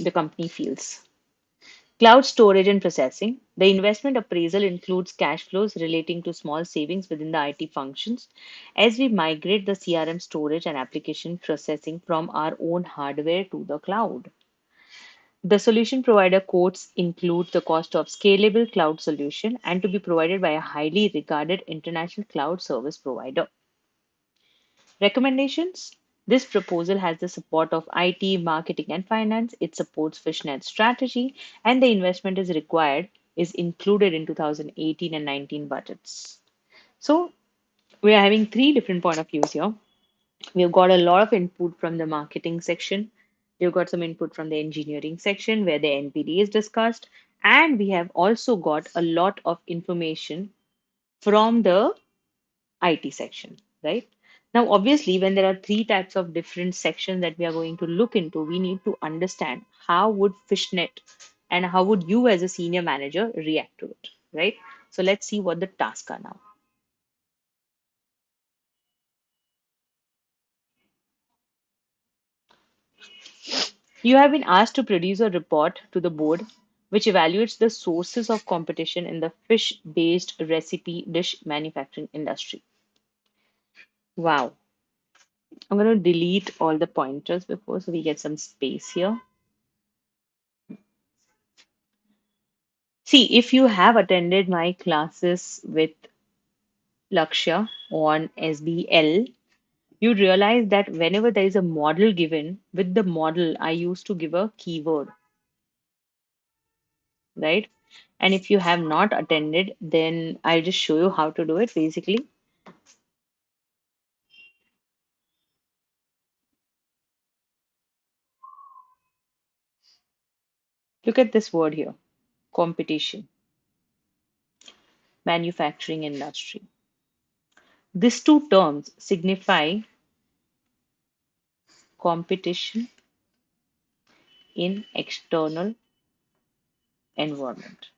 the company feels. Cloud storage and processing. The investment appraisal includes cash flows relating to small savings within the IT functions as we migrate the CRM storage and application processing from our own hardware to the cloud. The solution provider quotes include the cost of scalable cloud solution and to be provided by a highly regarded international cloud service provider. Recommendations. This proposal has the support of IT, marketing, and finance. It supports Fishnet's strategy, and the investment is required is included in 2018 and 19 budgets. So we are having three different point of views here. We've got a lot of input from the marketing section. We've got some input from the engineering section where the NPD is discussed, and we have also got a lot of information from the IT section, right? Now, obviously, when there are three types of different sections that we are going to look into, we need to understand how would Fishnet and how would you as a senior manager react to it, right? So let's see what the tasks are now. You have been asked to produce a report to the board which evaluates the sources of competition in the fish-based recipe dish manufacturing industry. Wow. I'm going to delete all the pointers before so we get some space here. See, if you have attended my classes with Lakshya on SBL, you realize that whenever there is a model given, with the model, I used to give a keyword, right? And if you have not attended, then I'll just show you how to do it. Basically, look at this word here, competition, manufacturing industry. These two terms signify competition in external environment.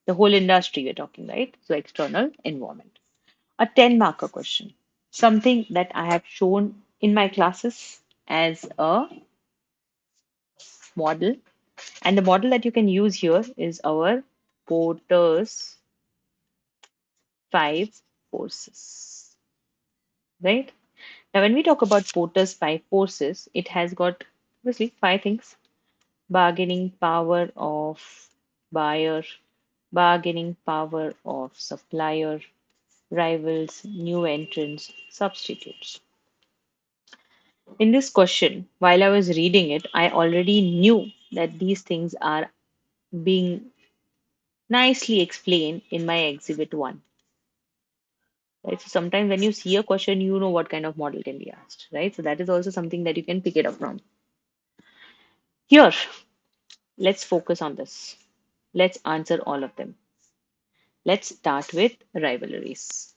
The whole industry we're talking, right? So external environment. A 10 marker question, something that I have shown in my classes as a model. And the model that you can use here is our Porter's five forces, right? Now, when we talk about Porter's five forces, it has got obviously five things: bargaining power of buyer, bargaining power of supplier, rivals, new entrants, substitutes. In this question, while I was reading it, I already knew that these things are being nicely explained in my exhibit one. Right. So sometimes when you see a question, you know what kind of model can be asked, right? So that is also something that you can pick it up from. Here, let's focus on this. Let's answer all of them. Let's start with rivalries,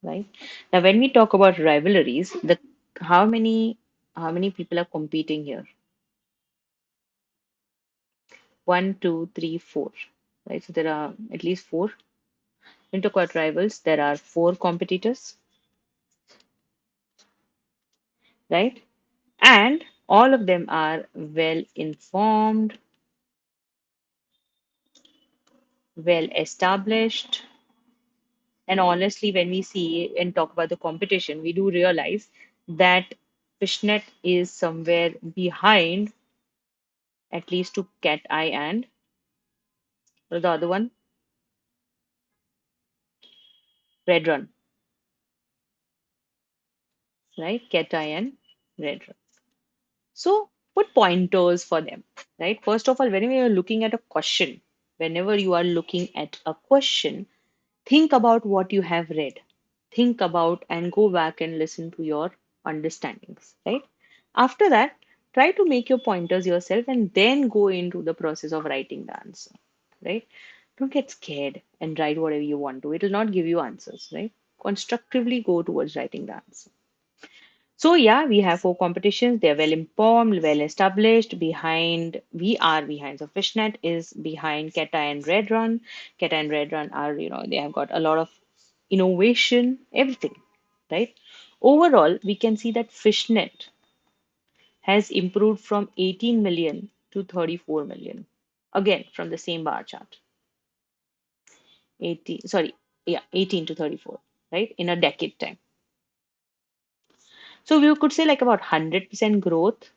right? Now, when we talk about rivalries, the how many how many people are competing here? One, two, three, four, right? So there are at least four interquart rivals. There are four competitors, right? And all of them are well informed, well established. And honestly, when we see and talk about the competition, we do realize that Fishnet is somewhere behind, at least to Cat Eye and what was the other one? Red Run, right? Cat Eye and Red Run. So put pointers for them, right? First of all, whenever you're looking at a question, whenever you are looking at a question, think about what you have read. Think about and go back and listen to your understandings, right? After that, try to make your pointers yourself and then go into the process of writing the answer, right? Don't get scared and write whatever you want to. It will not give you answers, right? Constructively go towards writing the answer. So yeah, we have four competitions. They're well informed, well established. We are behind. So Fishnet is behind Keta and Red Run. Keta and Red Run are, they have got a lot of innovation, everything, right? Overall, we can see that Fishnet has improved from 18 million to 34 million. Again, from the same bar chart. 18, sorry, yeah, 18 to 34, right? In a decade time. So we could say like about 100% growth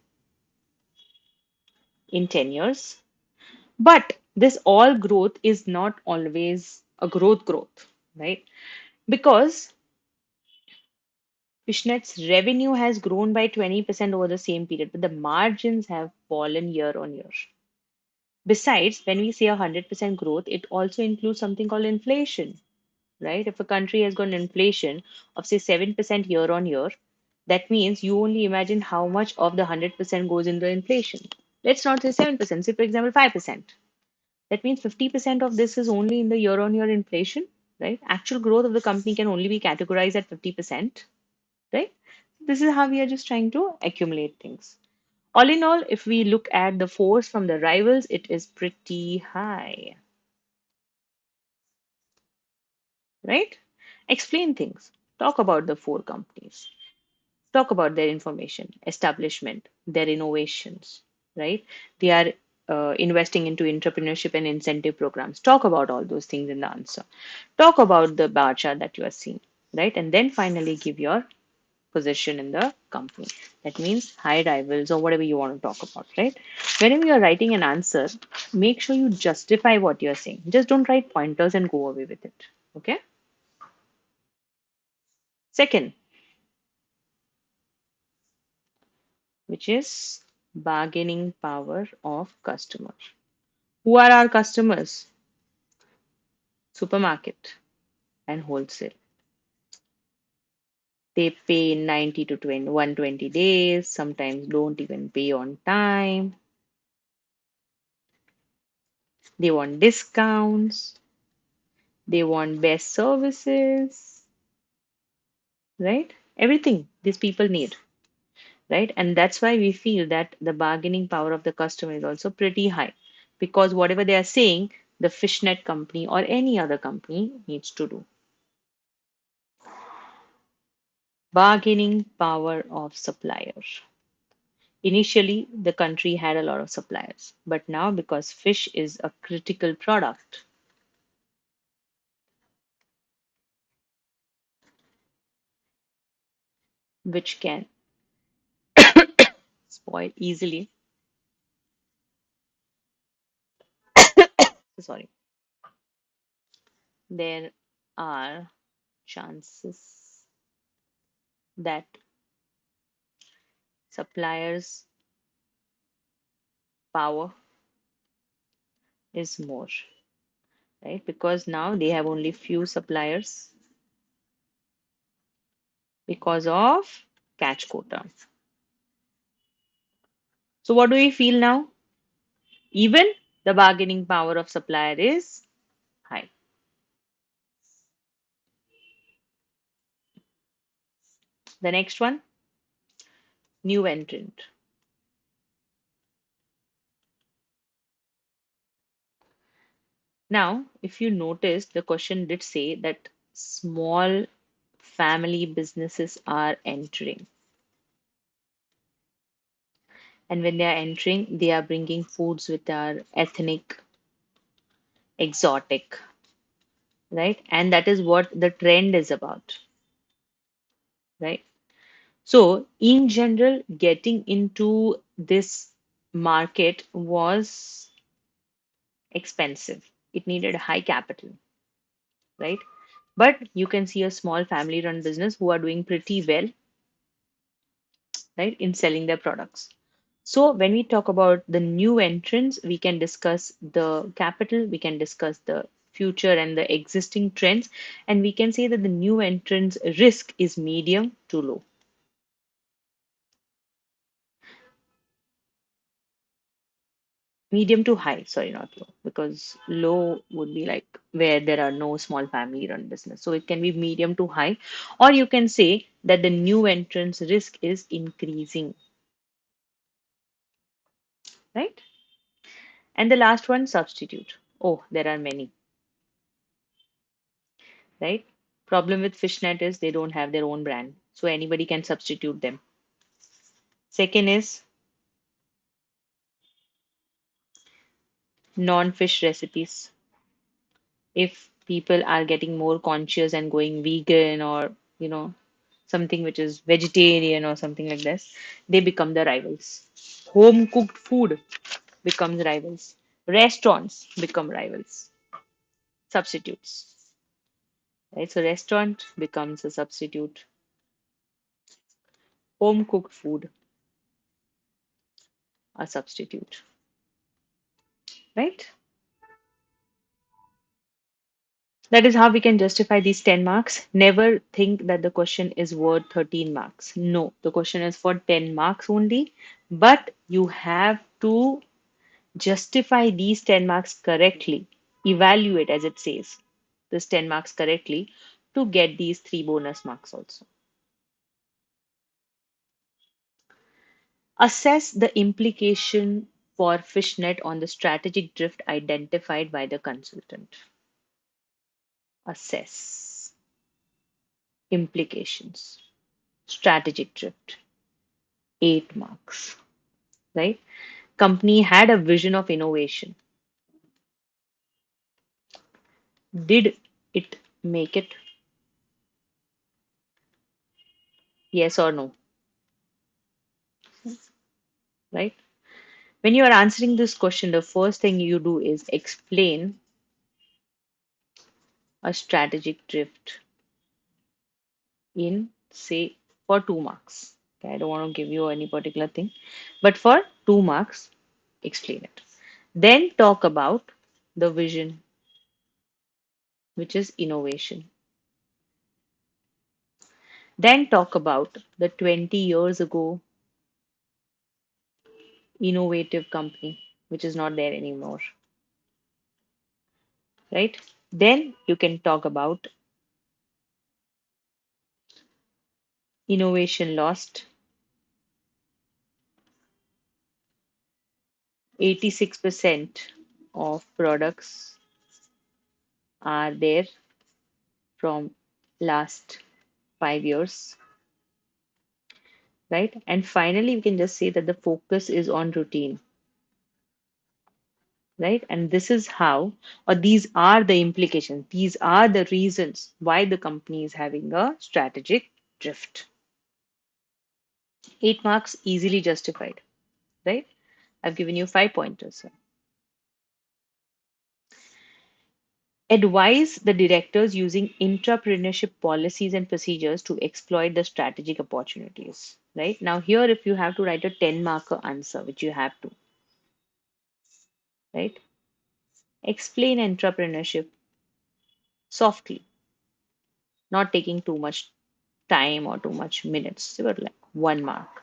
in 10 years. But this all growth is not always a growth, right? Because Fishnet's revenue has grown by 20% over the same period, but the margins have fallen year on year. Besides, when we say 100% growth, it also includes something called inflation, right? If a country has got an inflation of say 7% year on year, that means you only imagine how much of the 100% goes into inflation. Let's not say 7%, say for example 5%. That means 50% of this is only in the year on year inflation, right? Actual growth of the company can only be categorized at 50%, right? This is how we are just trying to accumulate things. All in all, if we look at the force from the rivals, it is pretty high, right? Explain things. Talk about the four companies. Talk about their information, establishment, their innovations, right? They are investing into entrepreneurship and incentive programs. Talk about all those things in the answer. Talk about the bar chart that you are seeing, right? And then finally give your position in the company. That means high rivals or whatever you want to talk about, right? Whenever you're writing an answer, make sure you justify what you're saying. Just don't write pointers and go away with it. Okay. Second, which is bargaining power of customer. Who are our customers? Supermarket and wholesale. They pay in 90 to 120 days, sometimes don't even pay on time. They want discounts, they want best services, right? Everything these people need, right? And that's why we feel that the bargaining power of the customer is also pretty high because whatever they are saying, the fishnet company or any other company needs to do. Bargaining power of supplier. Initially, the country had a lot of suppliers, but now because fish is a critical product, which can spoil easily, sorry, there are chances that suppliers' power is more, right? Because now they have only few suppliers because of catch quota. So what do we feel now? Even the bargaining power of supplier is high. The next one, new entrant. Now, if you notice, the question did say that small family businesses are entering. And when they are entering, they are bringing foods which are ethnic, exotic, right? And that is what the trend is about, right? So, in general, getting into this market was expensive. It needed high capital, right? But you can see a small family run business who are doing pretty well, right, in selling their products. So when we talk about the new entrants, we can discuss the capital, we can discuss the future and the existing trends, and we can say that the new entrants risk is medium to low. Medium to high, sorry, not low, because low would be like where there are no small family run business. So it can be medium to high, or you can say that the new entrants risk is increasing, right? And the last one, substitute. Oh, there are many, right? Problem with fishnet is they don't have their own brand, so anybody can substitute them. Second is non-fish recipes. If people are getting more conscious and going vegan or, you know, something which is vegetarian or something like this, they become the rivals. Home cooked food becomes rivals. Restaurants become rivals, substitutes. Right? So restaurant becomes a substitute. Home cooked food, a substitute. Right? That is how we can justify these 10 marks. Never think that the question is worth 13 marks. No, the question is for 10 marks only, but you have to justify these 10 marks correctly, evaluate as it says this 10 marks correctly to get these 3 bonus marks also. Assess the implication for fishnet on the strategic drift identified by the consultant. Assess implications. Strategic drift, 8 marks, right? Company had a vision of innovation. Did it make it? Yes or no, right? When you are answering this question, the first thing you do is explain a strategic drift in, say, for 2 marks. Okay, I don't want to give you any particular thing, but for 2 marks, explain it. Then talk about the vision, which is innovation. Then talk about the 20 years ago innovative company, which is not there anymore, right? Then you can talk about innovation lost. 86% of products are there from last 5 years, right? And finally, we can just say that the focus is on routine, right? And this is how, or these are the implications, these are the reasons why the company is having a strategic drift. 8 marks easily justified, right? I've given you 5 pointers here. Advise the directors using entrepreneurship policies and procedures to exploit the strategic opportunities. Right now, here, if you have to write a 10 marker answer, which you have to, right, explain entrepreneurship softly, not taking too much time or too much minutes. They were like 1 mark,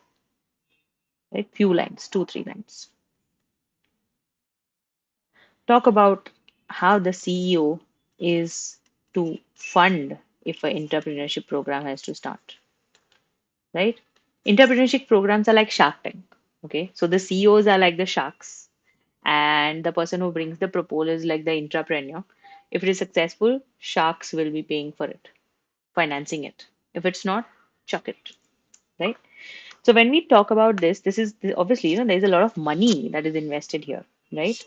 right? Few lines, 2, 3 lines. Talk about how the CEO is to fund if an entrepreneurship program has to start, right? Entrepreneurship programs are like Shark Tank. Okay, so the CEOs are like the sharks, and the person who brings the proposal is like the entrepreneur. If it is successful, sharks will be paying for it, financing it. If it's not, chuck it, right? So when we talk about this is obviously, there's a lot of money that is invested here, right?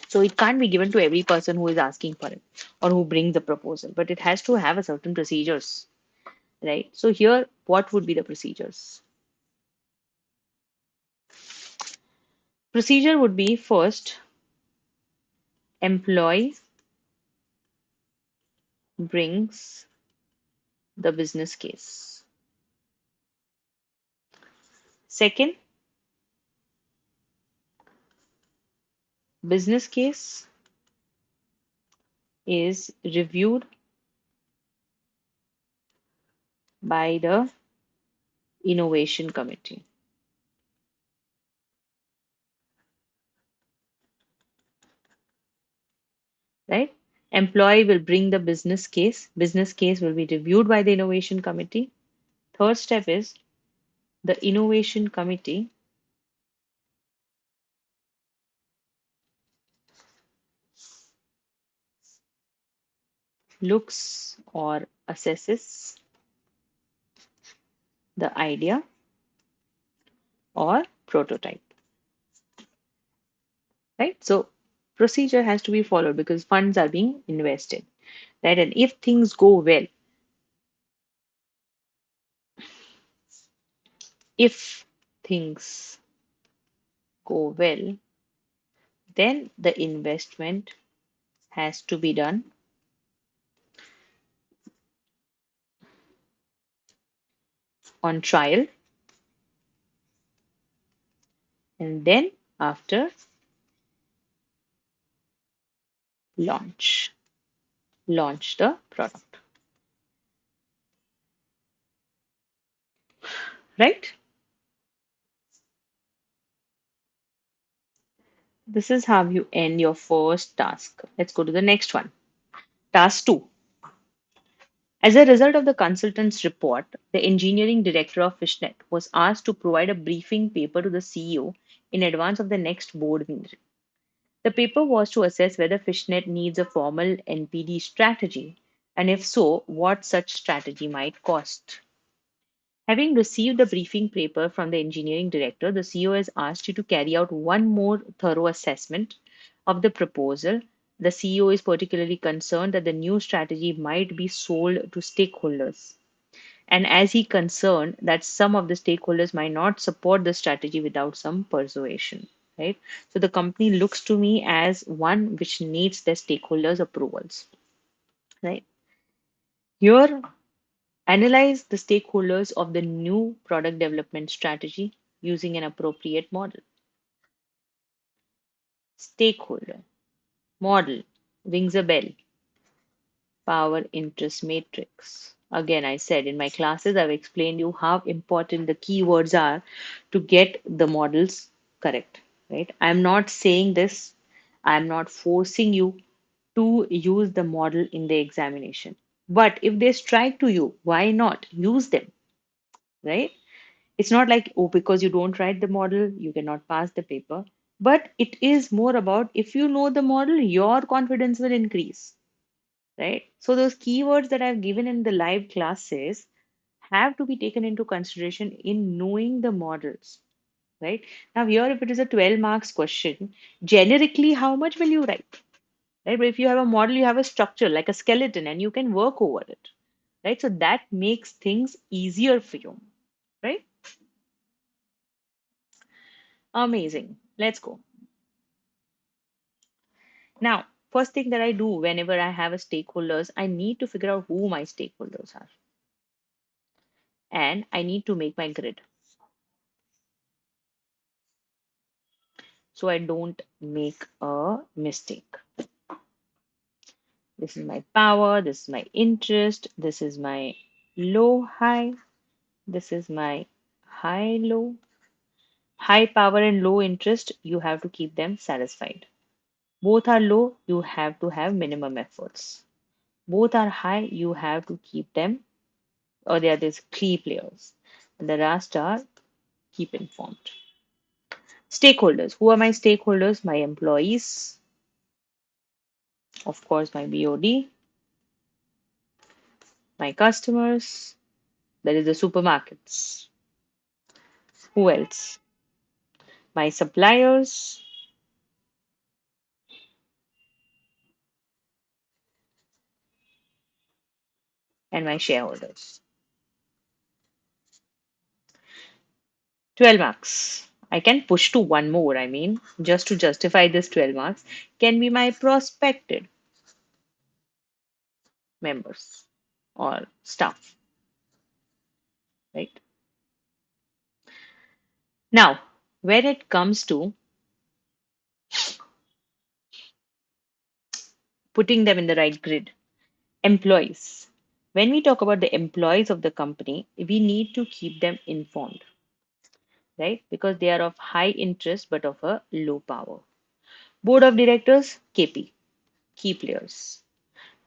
So it can't be given to every person who is asking for it or who brings the proposal, but it has to have a certain procedures, right? So here, what would be the procedures? Procedure would be first, employee brings the business case. Second, business case is reviewed by the innovation committee, right? Employee will bring the business case. Business case will be reviewed by the innovation committee. Third step is the innovation committee looks or assesses the idea or prototype, right? right? So procedure has to be followed because funds are being invested, right? And if things go well, if things go well, then the investment has to be done on trial and then after launch, launch the product, right? This is how you end your first task. Let's go to the next one. Task two. As a result of the consultant's report, the engineering director of Fishnet was asked to provide a briefing paper to the CEO in advance of the next board meeting. The paper was to assess whether Fishnet needs a formal NPD strategy, and if so, what such strategy might cost. Having received the briefing paper from the engineering director, the CEO has asked you to carry out one more thorough assessment of the proposal. The CEO is particularly concerned that the new strategy might be sold to stakeholders. And as he concerned that some of the stakeholders might not support the strategy without some persuasion, right? So the company looks to me as one which needs the stakeholders' approvals, right? Here, analyze the stakeholders of the new product development strategy using an appropriate model. Stakeholder model rings a bell. Power interest matrix. Again, I said in my classes, I've explained you how important the keywords are to get the models correct, right? I'm not saying this, I'm not forcing you to use the model in the examination. But if they strike to you, why not use them, right? It's not like, oh, because you don't write the model, you cannot pass the paper. But it is more about if you know the model, your confidence will increase, right? So those keywords that I've given in the live classes have to be taken into consideration in knowing the models, right? Now, here, if it is a 12 marks question, generically, how much will you write, right? But if you have a model, you have a structure like a skeleton and you can work over it, right? So that makes things easier for you, right? Amazing. Let's go. Now, first thing that I do whenever I have a stakeholders, I need to figure out who my stakeholders are and I need to make my grid so I don't make a mistake. This is my power, this is my interest, this is my low high, this is my high low. High power and low interest, you have to keep them satisfied. Both are low, you have to have minimum efforts. Both are high, you have to keep them, or there are these key players. And the rest are keep informed. Stakeholders. Who are my stakeholders? My employees, of course, my BOD, my customers, that is the supermarkets. Who else? My suppliers and my shareholders. 12 marks. I can push to one more, I mean, just to justify this 12 marks, can be my prospected members or staff, right? Now, when it comes to putting them in the right grid, employees. When we talk about the employees of the company, we need to keep them informed, right? Because they are of high interest but of a low power. Board of directors, KP, key players.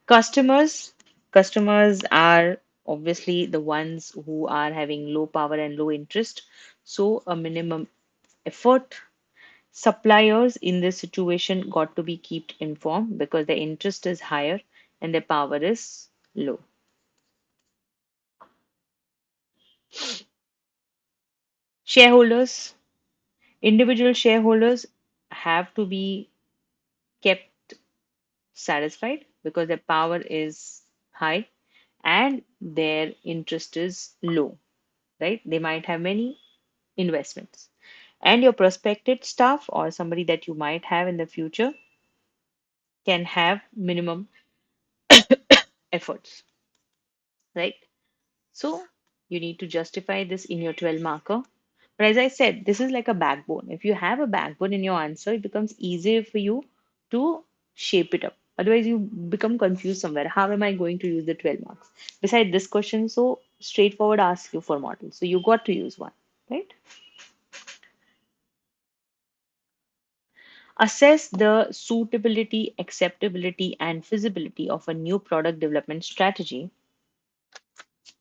Customers, customers are obviously the ones who are having low power and low interest, so a minimum effort. Suppliers in this situation got to be kept informed because their interest is higher and their power is low. Shareholders, individual shareholders have to be kept satisfied because their power is high and their interest is low, right? They might have many investments. And your prospected staff or somebody that you might have in the future can have minimum efforts, right? So you need to justify this in your 12 marker. But as I said, this is like a backbone. If you have a backbone in your answer, it becomes easier for you to shape it up. Otherwise, you become confused somewhere. How am I going to use the 12 marks? Beside this question, so straightforward ask you for models. So you got to use one, right? Assess the suitability, acceptability, and feasibility of a new product development strategy.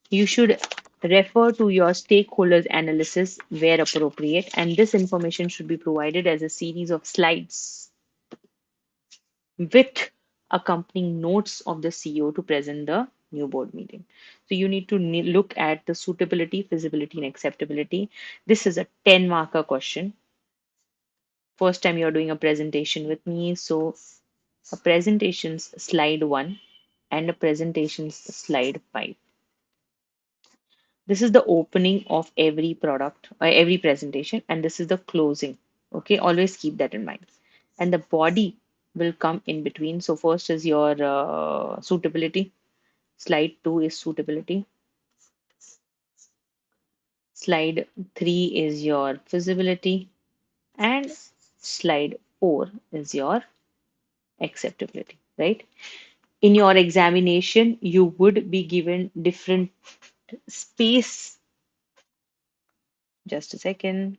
You should refer to your stakeholders analysis where appropriate, and this information should be provided as a series of slides with accompanying notes of the CEO to present the new board meeting. So you need to look at the suitability, feasibility, and acceptability. This is a 10 marker question. First time you're doing a presentation with me, so a presentation's slide 1 and a presentation's slide 5. This is the opening of every product or every presentation, and this is the closing. Okay, always keep that in mind. And the body will come in between. So, first is your suitability, slide 2 is suitability, slide 3 is your feasibility, and slide 4 is your acceptability, right? In your examination, you would be given different space. Just a second.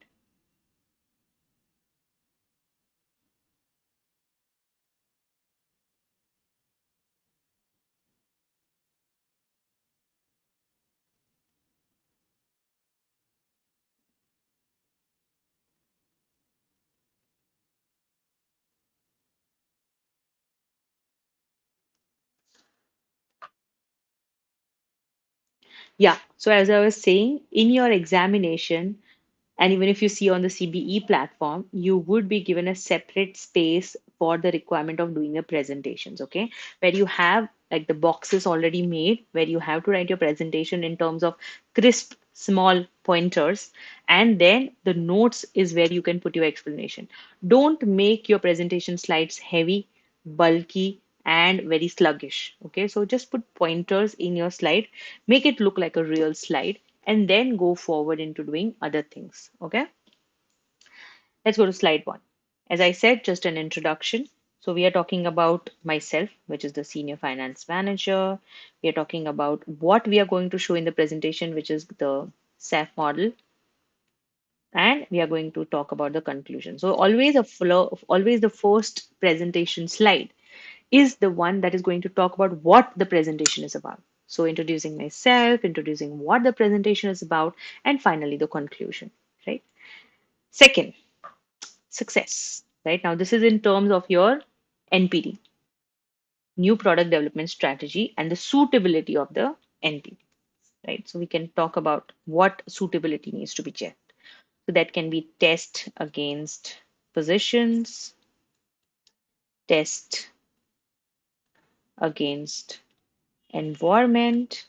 Yeah. So as I was saying, in your examination, and even if you see on the CBE platform, you would be given a separate space for the requirement of doing the presentations, okay? Where you have like the boxes already made, where you have to write your presentation in terms of crisp, small pointers. And then the notes is where you can put your explanation. Don't make your presentation slides heavy, bulky, and very sluggish, okay? So just put pointers in your slide, make it look like a real slide, and then go forward into doing other things. Okay, let's go to slide 1. As I said, just an introduction. So, we are talking about myself, which is the senior finance manager. We are talking about what we are going to show in the presentation, which is the SAF model. And we are going to talk about the conclusion. So, always a flow, always the first presentation slide is the one that is going to talk about what the presentation is about. So, introducing myself, introducing what the presentation is about, and finally the conclusion, right? Second, success, right? Now, this is in terms of your NPD, new product development strategy, and the suitability of the NPD, right? So, we can talk about what suitability needs to be checked. So, that can be test against positions, test against environment,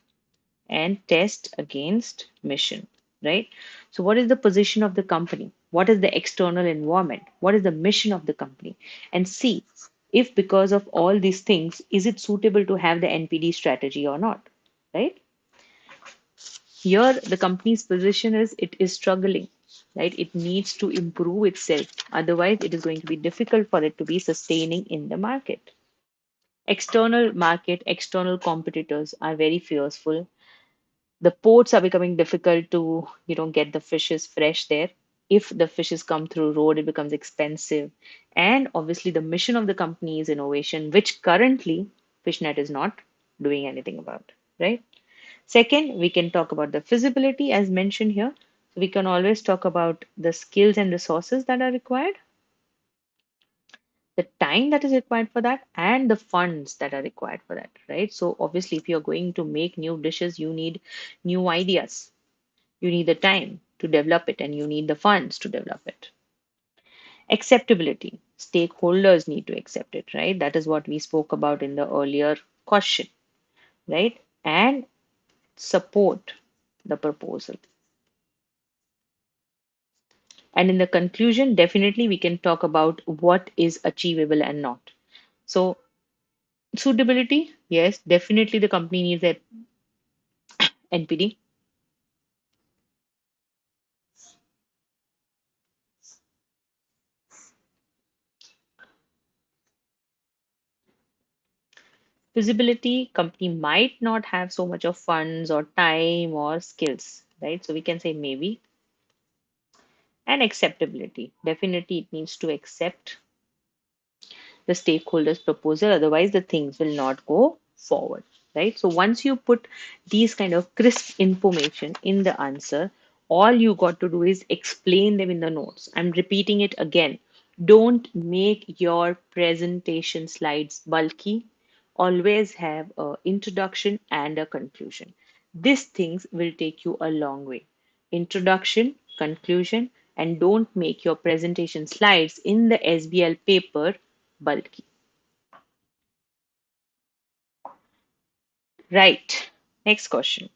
and test against mission, right? So, what is the position of the company? What is the external environment? What is the mission of the company? And see if, because of all these things, is it suitable to have the NPD strategy or not, right? Here, the company's position is it is struggling, right? It needs to improve itself. Otherwise, it is going to be difficult for it to be sustaining in the market. External market, external competitors are very fearful. The ports are becoming difficult to get the fishes fresh there. If the fishes come through road, it becomes expensive. And obviously the mission of the company is innovation, which currently fishnet is not doing anything about, right? Second, we can talk about the feasibility as mentioned here. So we can always talk about the skills and resources that are required, the time that is required for that, and the funds that are required for that, right? So obviously if you're going to make new dishes, you need new ideas. You need the time to develop it and you need the funds to develop it. Acceptability. Stakeholders need to accept it, right? That is what we spoke about in the earlier question, right? And support the proposal. And in the conclusion, definitely we can talk about what is achievable and not. So, suitability, yes, definitely the company needs a NPD. Feasibility, company might not have so much of funds or time or skills, right? So we can say maybe. And acceptability, definitely it needs to accept the stakeholders' proposal, otherwise the things will not go forward, right? So once you put these kind of crisp information in the answer, all you got to do is explain them in the notes. I'm repeating it again. Don't make your presentation slides bulky. Always have a introduction and a conclusion. These things will take you a long way. Introduction, conclusion, and don't make your presentation slides in the SBL paper bulky. Right. Next question.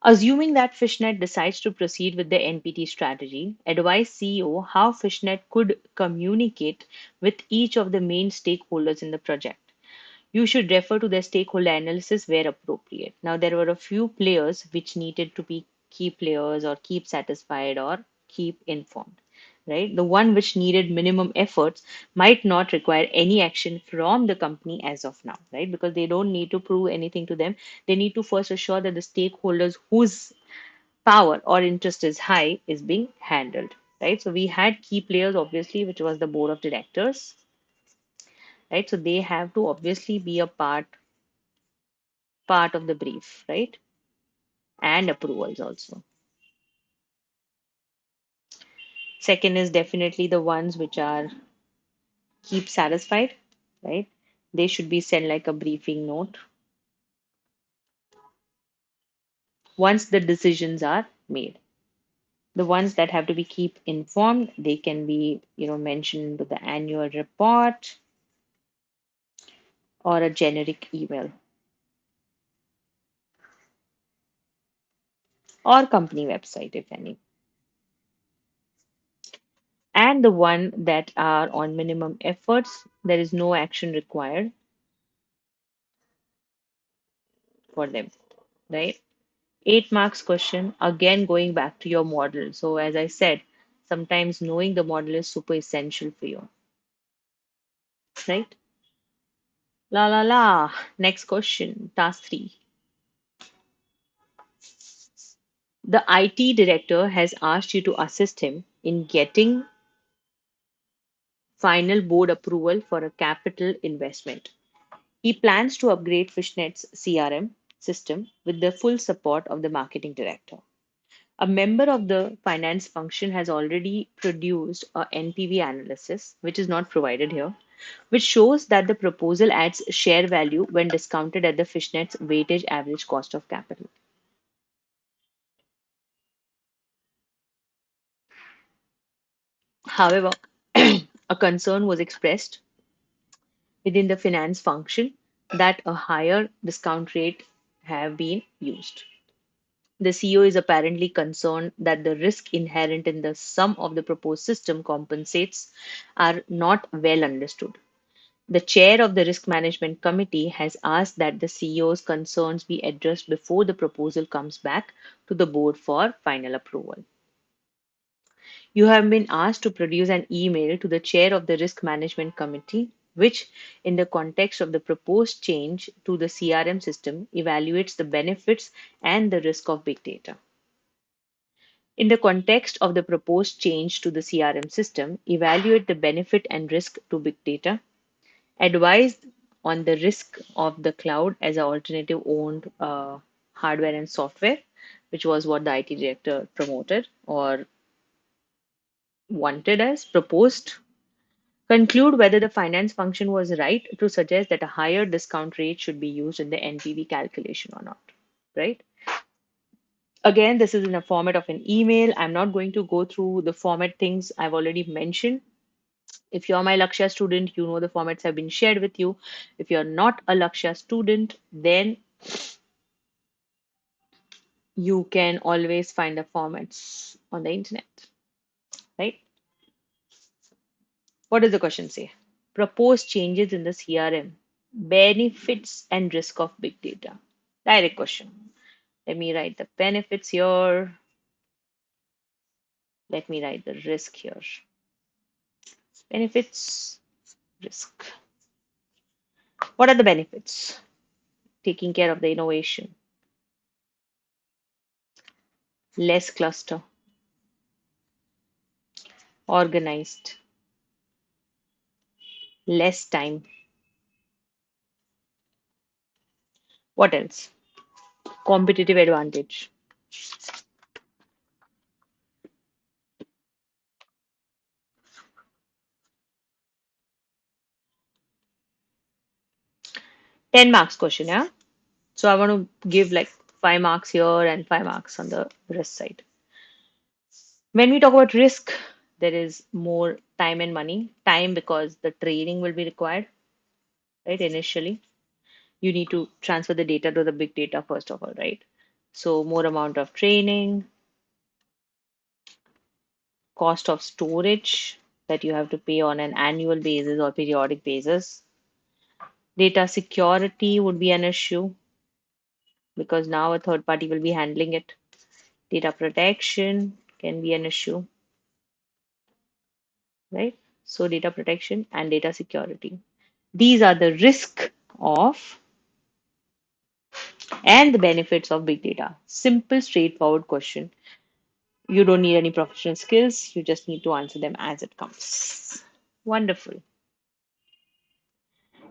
Assuming that Fishnet decides to proceed with the NPT strategy, advise CEO how Fishnet could communicate with each of the main stakeholders in the project. You should refer to the stakeholder analysis where appropriate. Now, there were a few players which needed to be key players or keep satisfied or keep informed, right? The one which needed minimum efforts might not require any action from the company as of now, right? Because they don't need to prove anything to them. They need to first assure that the stakeholders whose power or interest is high is being handled, right? So we had key players, obviously, which was the board of directors, right? So they have to obviously be a part of the brief, right? And approvals also. Second is definitely the ones which are keep satisfied, right? They should be sent like a briefing note once the decisions are made. The ones that have to be keep informed, they can be, mentioned into the annual report or a generic email or company website, if any. And the one that are on minimum efforts, there is no action required for them, right? 8 marks question, again going back to your model. So, as I said, sometimes knowing the model is super essential for you, right? La la la. Next question, task 3. The IT director has asked you to assist him in getting final board approval for a capital investment. He plans to upgrade Fishnet's CRM system with the full support of the marketing director. A member of the finance function has already produced a NPV analysis, which is not provided here, which shows that the proposal adds share value when discounted at the Fishnet's weighted average cost of capital. However, a concern was expressed within the finance function that a higher discount rate have been used. The CEO is apparently concerned that the risk inherent in the sum of the proposed system compensates are not well understood. The chair of the risk management committee has asked that the CEO's concerns be addressed before the proposal comes back to the board for final approval. You have been asked to produce an email to the chair of the risk management committee, which, in the context of the proposed change to the CRM system, evaluates the benefits and the risk of big data. In the context of the proposed change to the CRM system, evaluate the benefit and risk to big data, advise on the risk of the cloud as an alternative owned hardware and software, which was what the IT director promoted or wanted as proposed, Conclude whether the finance function was right to suggest that a higher discount rate should be used in the NPV calculation or not, right? Again, this is in a format of an email. I'm not going to go through the format things I've already mentioned. If you're my Lakshya student, you know the formats have been shared with you. If you're not a Lakshya student, then you can always find the formats on the internet, right? What does the question say? Propose changes in the CRM, benefits and risk of big data. Direct question. Let me write the benefits here. Let me write the risk here. Benefits, risk. What are the benefits? Taking care of the innovation, less cluster, organized, less time. What else? Competitive advantage. 10 marks question, yeah? So I want to give like 5 marks here and 5 marks on the risk side. When we talk about risk, there is more time and money. Time because the training will be required, right? Initially, you need to transfer the data to the big data first of all, right? So more amount of training, cost of storage that you have to pay on an annual basis or periodic basis. Data security would be an issue because now a third party will be handling it. Data protection can be an issue, right? So data protection and data security. These are the risk of and the benefits of big data. Simple, straightforward question. You don't need any professional skills. You just need to answer them as it comes. Wonderful.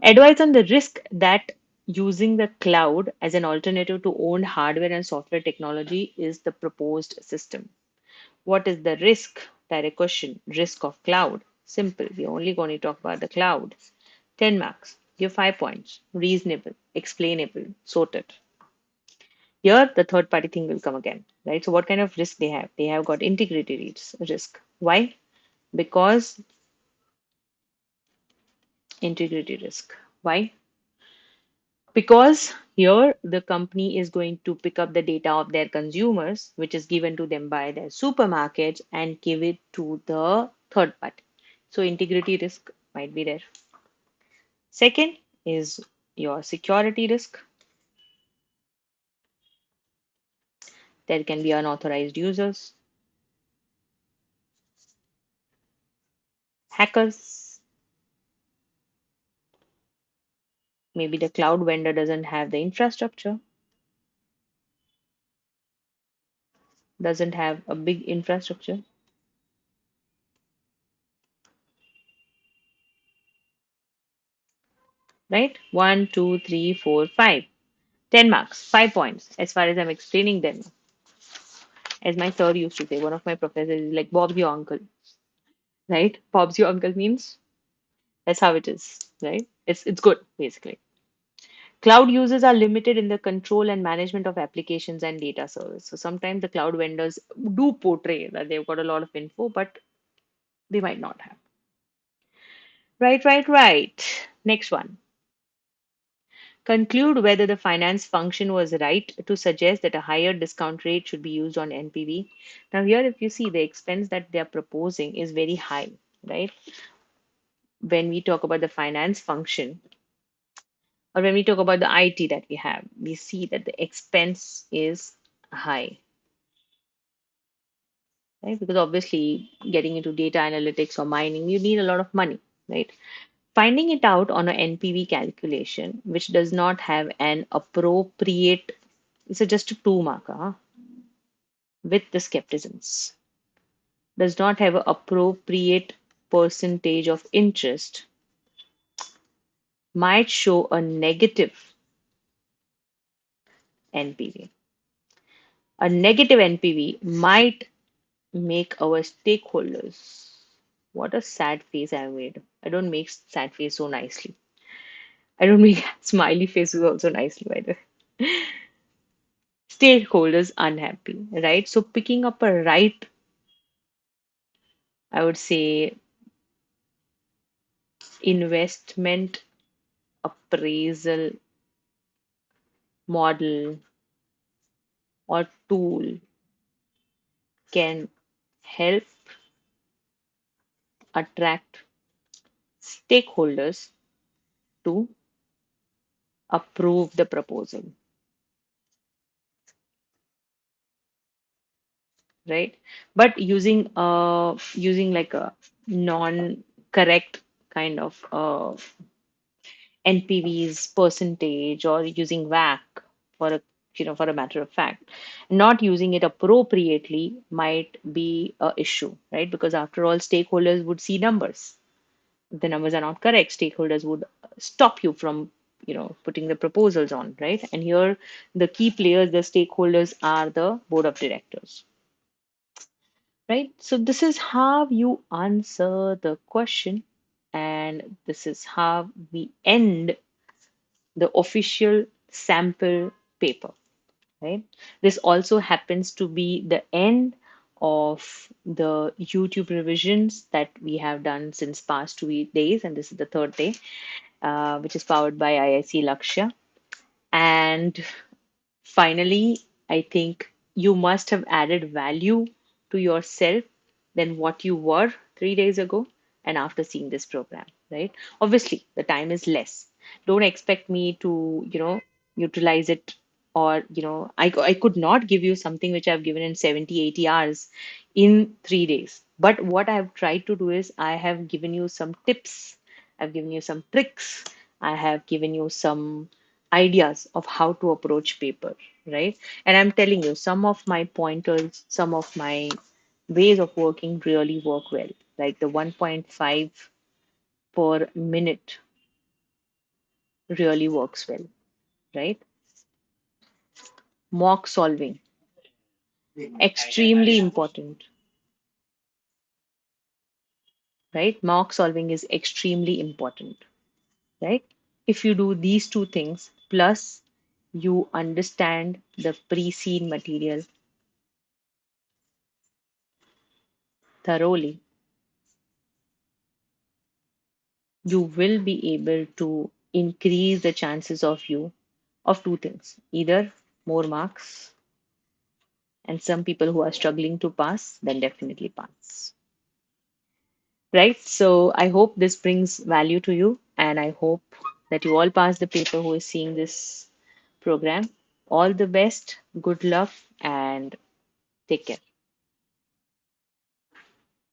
Advice on the risk that using the cloud as an alternative to owned hardware and software technology is the proposed system. What is the risk? Direct question. Risk of cloud. Simple. We're only going to talk about the cloud. 10 marks. Give 5 points. Reasonable. Explainable. Sorted. Here, the third party thing will come again, right? So, what kind of risk they have? They have got integrity risk. Why? Because integrity risk. Why? Because here the company is going to pick up the data of their consumers, which is given to them by their supermarkets, and give it to the third party. So, integrity risk might be there. Second is your security risk. There can be unauthorized users, hackers. Maybe the cloud vendor doesn't have the infrastructure, doesn't have a big infrastructure, right? One, two, three, four, five. 10 marks, 5 points as far as I'm explaining them. As my sir used to say, one of my professors is like, Bob's your uncle, right? Bob's your uncle means that's how it is, right? It's good, basically. Cloud users are limited in the control and management of applications and data service. So sometimes the cloud vendors do portray that they've got a lot of info, but they might not have. Right, right, right. Next one. Conclude whether the finance function was right to suggest that a higher discount rate should be used on NPV. Now, here, if you see the expense that they are proposing is very high, right? When we talk about the finance function or when we talk about the IT that we have, we see that the expense is high, right? Because obviously, getting into data analytics or mining, you need a lot of money, right? Finding it out on an NPV calculation, which does not have an appropriate, it's just a 2 marker, huh? With the skepticisms, does not have an appropriate percentage of interest, might show a negative NPV. A negative NPV might make our stakeholders, what a sad face I don't make sad face so nicely. I don't make smiley faces also nicely, by the way. Stakeholders unhappy, right? So picking up a right, I would say, investment appraisal model or tool can help attract stakeholders to approve the proposal, right? But using like a non-correct kind of NPVs percentage or using WAC for a for a matter of fact, not using it appropriately might be a issue, right? Because after all, stakeholders would see numbers. If the numbers are not correct, stakeholders would stop you from putting the proposals on, right? And here the key players, the stakeholders, are the board of directors, right? So this is how you answer the question, and this is how we end the official sample paper, right? This also happens to be the end of the YouTube revisions that we have done since past 2 days, and this is the third day, which is powered by IIC Lakshya. And finally, I think you must have added value to yourself than what you were 3 days ago and after seeing this program, right? Obviously, the time is less. Don't expect me to, utilize it, or, I could not give you something which I've given in 70, 80 hours in 3 days. But what I've tried to do is I have given you some tips, I've given you some tricks, I have given you some ideas of how to approach paper, right? And I'm telling you, some of my pointers, some of my ways of working really work well. Like the 1.5 per minute really works well, right? Mock solving, extremely important, right? Mock solving is extremely important, right? If you do these two things, plus you understand the pre-seen material thoroughly, you will be able to increase the chances of you of two things, either more marks, and some people who are struggling to pass then definitely pass, right? So I hope this brings value to you, and I hope that you all pass the paper who is seeing this program. All the best, good luck, and take care.